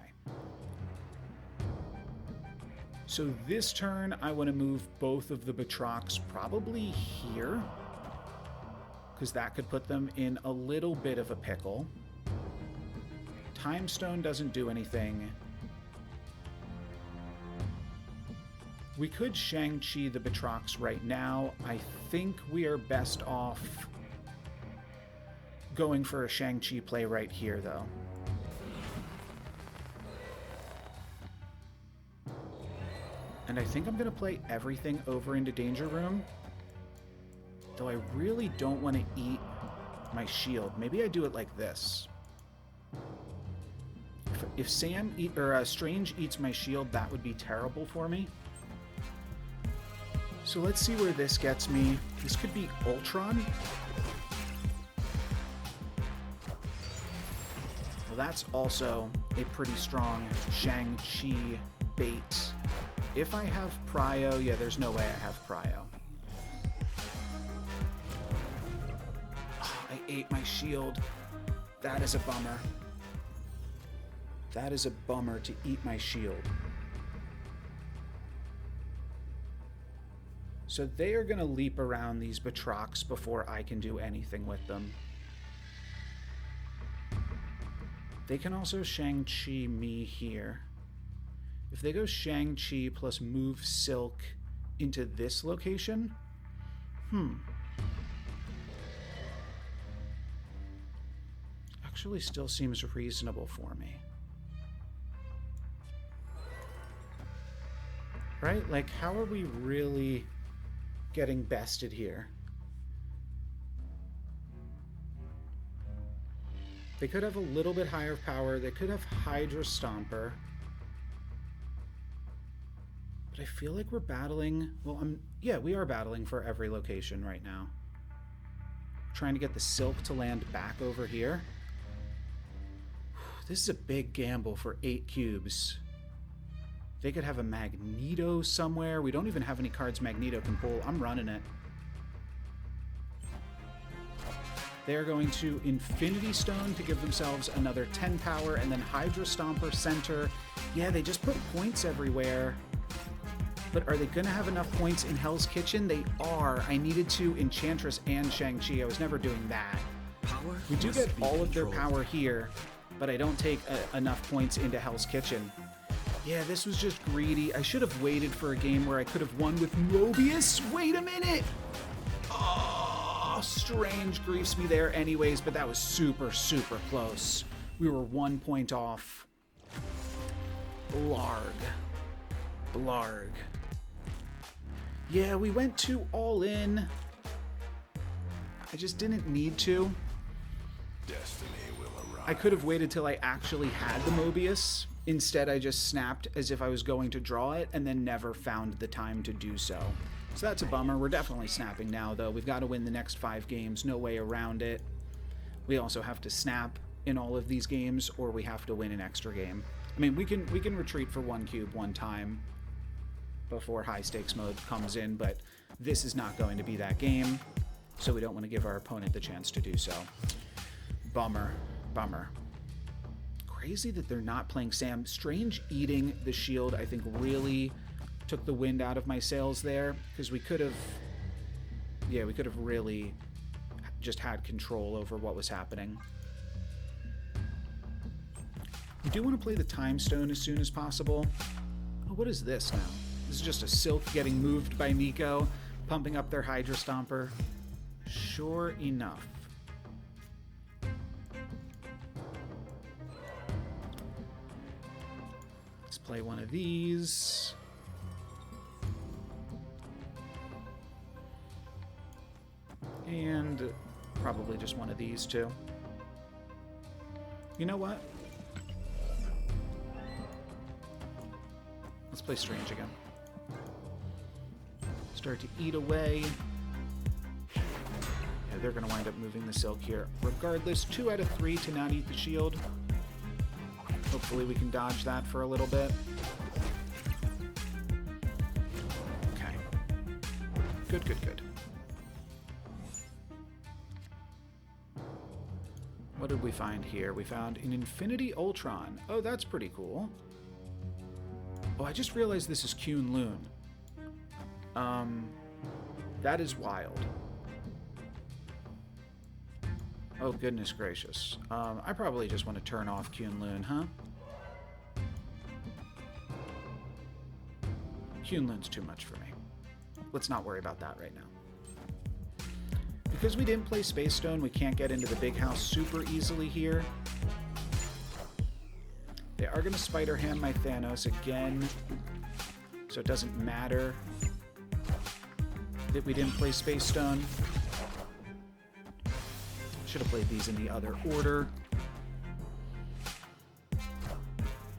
So this turn, I want to move both of the Batrocs probably here, because that could put them in a little bit of a pickle. Time Stone doesn't do anything. We could Shang-Chi the Batrocs right now. I think we are best off going for a Shang-Chi play right here, though. And I think I'm going to play everything over into Danger Room, though I really don't want to eat my shield. Maybe I do it like this. If Strange eats my shield, that would be terrible for me. So let's see where this gets me. This could be Ultron. Well, that's also a pretty strong Shang-Chi bait. If I have Prio, yeah, there's no way I have Prio. Oh, I ate my shield. That is a bummer. That is a bummer to eat my shield. So they are going to leap around these Batrocs before I can do anything with them. They can also Shang-Chi me here. If they go Shang-Chi plus move Silk into this location, actually still seems reasonable for me. Right? Like, how are we really getting bested here? They could have a little bit higher power. They could have Hydra Stomper. But I feel like we're battling... Well, yeah, we are battling for every location right now. Trying to get the Silk to land back over here. This is a big gamble for 8 cubes. They could have a Magneto somewhere. We don't even have any cards Magneto can pull. I'm running it. They're going to Infinity Stone to give themselves another 10 power, and then Hydra Stomper center. Yeah, they just put points everywhere. But are they going to have enough points in Hell's Kitchen? They are. I needed to Enchantress and Shang-Chi. I was never doing that. We do get all of their power here, but I don't take enough points into Hell's Kitchen. Yeah, this was just greedy. I should have waited for a game where I could have won with Mobius. Wait a minute! Oh, Strange griefs me there anyways, but that was super, super close. We were 1 point off. Blarg. Blarg. Yeah, we went to all in. I just didn't need to. Destiny will arrive. I could have waited till I actually had the Mobius. Instead, I just snapped as if I was going to draw it and then never found the time to do so. So that's a bummer. We're definitely snapping now, though. We've got to win the next 5 games. No way around it. We also have to snap in all of these games, or we have to win an extra game. I mean, we can retreat for 1 cube 1 time before high stakes mode comes in, but this is not going to be that game, so we don't want to give our opponent the chance to do so. Bummer. Bummer. Crazy that they're not playing Sam. Strange eating the shield, I think, really took the wind out of my sails there, because we could have really just had control over what was happening. We do want to play the Time Stone as soon as possible. Oh, what is this now? This is just a Silk getting moved by Nico, pumping up their Hydra Stomper. Sure enough. Let's play one of these. And probably just one of these too. You know what? Let's play Strange again. Start to eat away. Yeah, they're going to wind up moving the Silk here. Regardless, 2 out of 3 to not eat the shield. Hopefully we can dodge that for a little bit. Okay. Good, good, good. What did we find here? We found an Infinity Ultron. Oh, that's pretty cool. Oh, I just realized this is Kuhn Loon. That is wild. Oh, goodness gracious. I probably just want to turn off Kuhn Loon, huh? Kuhn Loon's too much for me. Let's not worry about that right now. Because we didn't play Space Stone, we can't get into the big house super easily here. They are going to Spider Ham my Thanos again, so it doesn't matter that we didn't play Space Stone. Should have played these in the other order.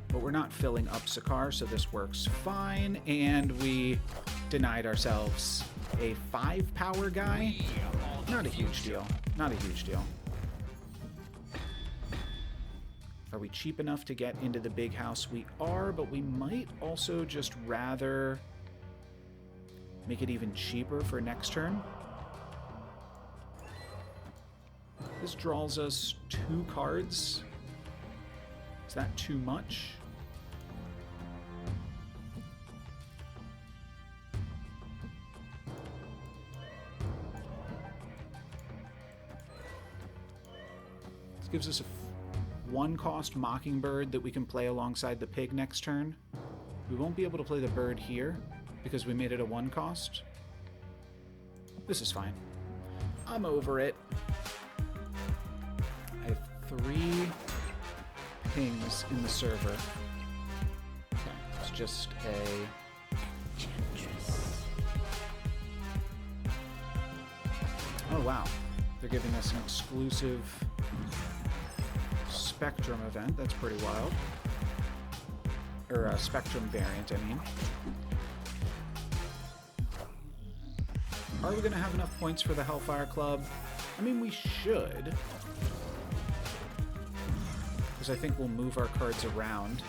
But we're not filling up Sakaar, so this works fine, and we denied ourselves a 5 power guy. Not a huge deal. Not a huge deal. Are we cheap enough to get into the big house? We are, but we might also just rather make it even cheaper for next turn. This draws us 2 cards. Is that too much? This gives us a 1-cost Mockingbird that we can play alongside the pig next turn. We won't be able to play the bird here because we made it a 1-cost. This is fine. I'm over it. I have 3 pings in the server. Okay, it's just a... Oh wow, they're giving us an exclusive Spectrum event. That's pretty wild. Or a Spectrum variant, I mean. Are we going to have enough points for the Hellfire Club? I mean, we should. Because I think we'll move our cards around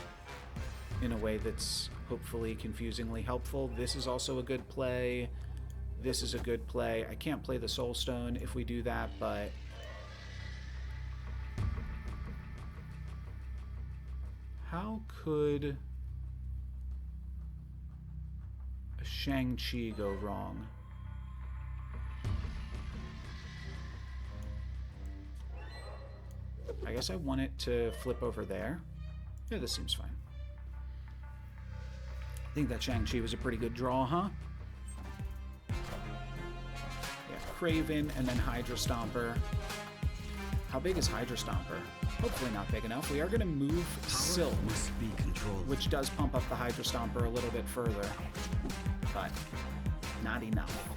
in a way that's hopefully confusingly helpful. This is also a good play. This is a good play. I can't play the Soul Stone if we do that, but... how could a Shang-Chi go wrong? I guess I want it to flip over there. Yeah, this seems fine. I think that Shang-Chi was a pretty good draw, huh? Yeah, Craven and then Hydra Stomper. How big is Hydra Stomper? Hopefully not big enough. We are going to move Silk, must be controlled, which does pump up the Hydra Stomper a little bit further, but not enough.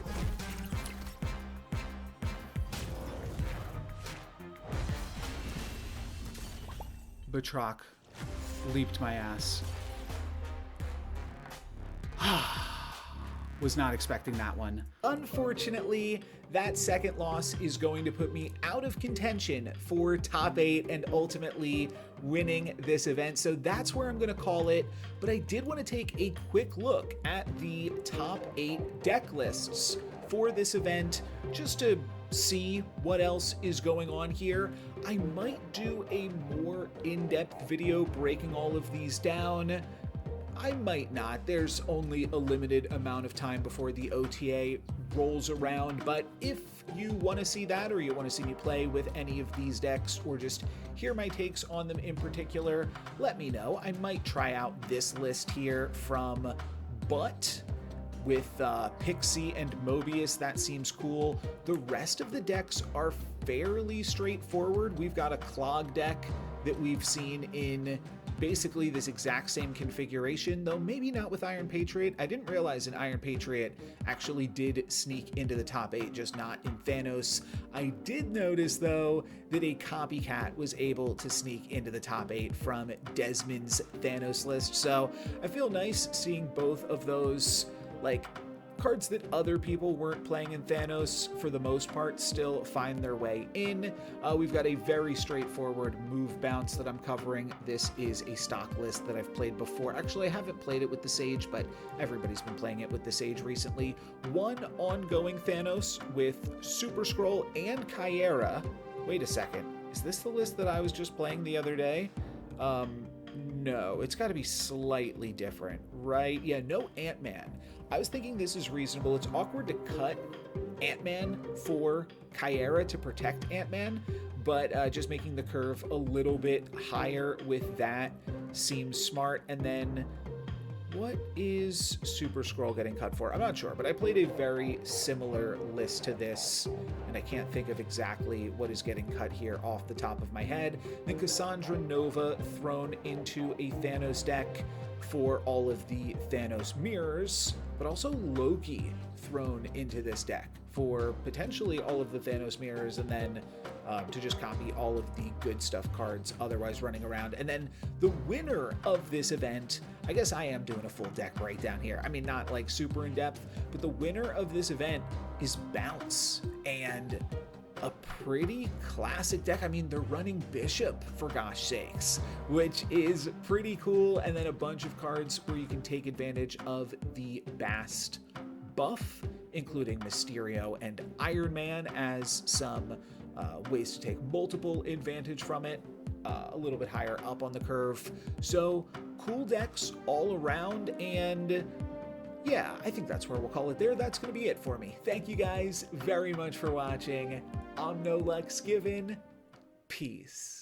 Batroc leaped my ass. Was not expecting that one. Unfortunately, that second loss is going to put me out of contention for top 8 and ultimately winning this event. So that's where I'm going to call it. But I did want to take a quick look at the top 8 deck lists for this event just to see what else is going on here. I might do a more in-depth video breaking all of these down. I might not. There's only a limited amount of time before the OTA rolls around, but if you want to see that or you want to see me play with any of these decks or just hear my takes on them in particular, let me know. I might try out this list here from Butt with Pixie and Mobius. That seems cool. The rest of the decks are fairly straightforward. We've got a Clog deck that we've seen in basically this exact same configuration, though maybe not with Iron Patriot. I didn't realize an Iron Patriot actually did sneak into the top 8, just not in Thanos. I did notice, though, that a Copycat was able to sneak into the top 8 from Desmond's Thanos list, so I feel nice seeing both of those, like, cards that other people weren't playing in Thanos, for the most part, still find their way in. We've got a very straightforward move bounce that I'm covering. This is a stock list that I've played before. Actually, I haven't played it with the Sage, but everybody's been playing it with the Sage recently. One ongoing Thanos with Super Scroll and Kyera. Wait a second. Is this the list that I was just playing the other day? No, it's got to be slightly different, right? Yeah, no Ant-Man. I was thinking this is reasonable. It's awkward to cut Ant-Man for Kyera to protect Ant-Man, but just making the curve a little bit higher with that seems smart. And then what is Super Scroll getting cut for? I'm not sure, but I played a very similar list to this, and I can't think of exactly what is getting cut here off the top of my head. Then Cassandra Nova thrown into a Thanos deck for all of the Thanos mirrors, but also Loki thrown into this deck for potentially all of the Thanos mirrors, and then to just copy all of the good stuff cards otherwise running around. And then the winner of this event, I guess I am doing a full deck breakdown here. I mean, not like super in depth, but the winner of this event is Bounce, and a pretty classic deck. I mean, they're running Bishop, for gosh sakes, which is pretty cool. And then a bunch of cards where you can take advantage of the Bast buff, including Mysterio and Iron Man as some ways to take multiple advantage from it, a little bit higher up on the curve. So cool decks all around, and yeah, I think that's where we'll call it there. That's going to be it for me. Thank you guys very much for watching. I'm NoLucksGiven. Peace.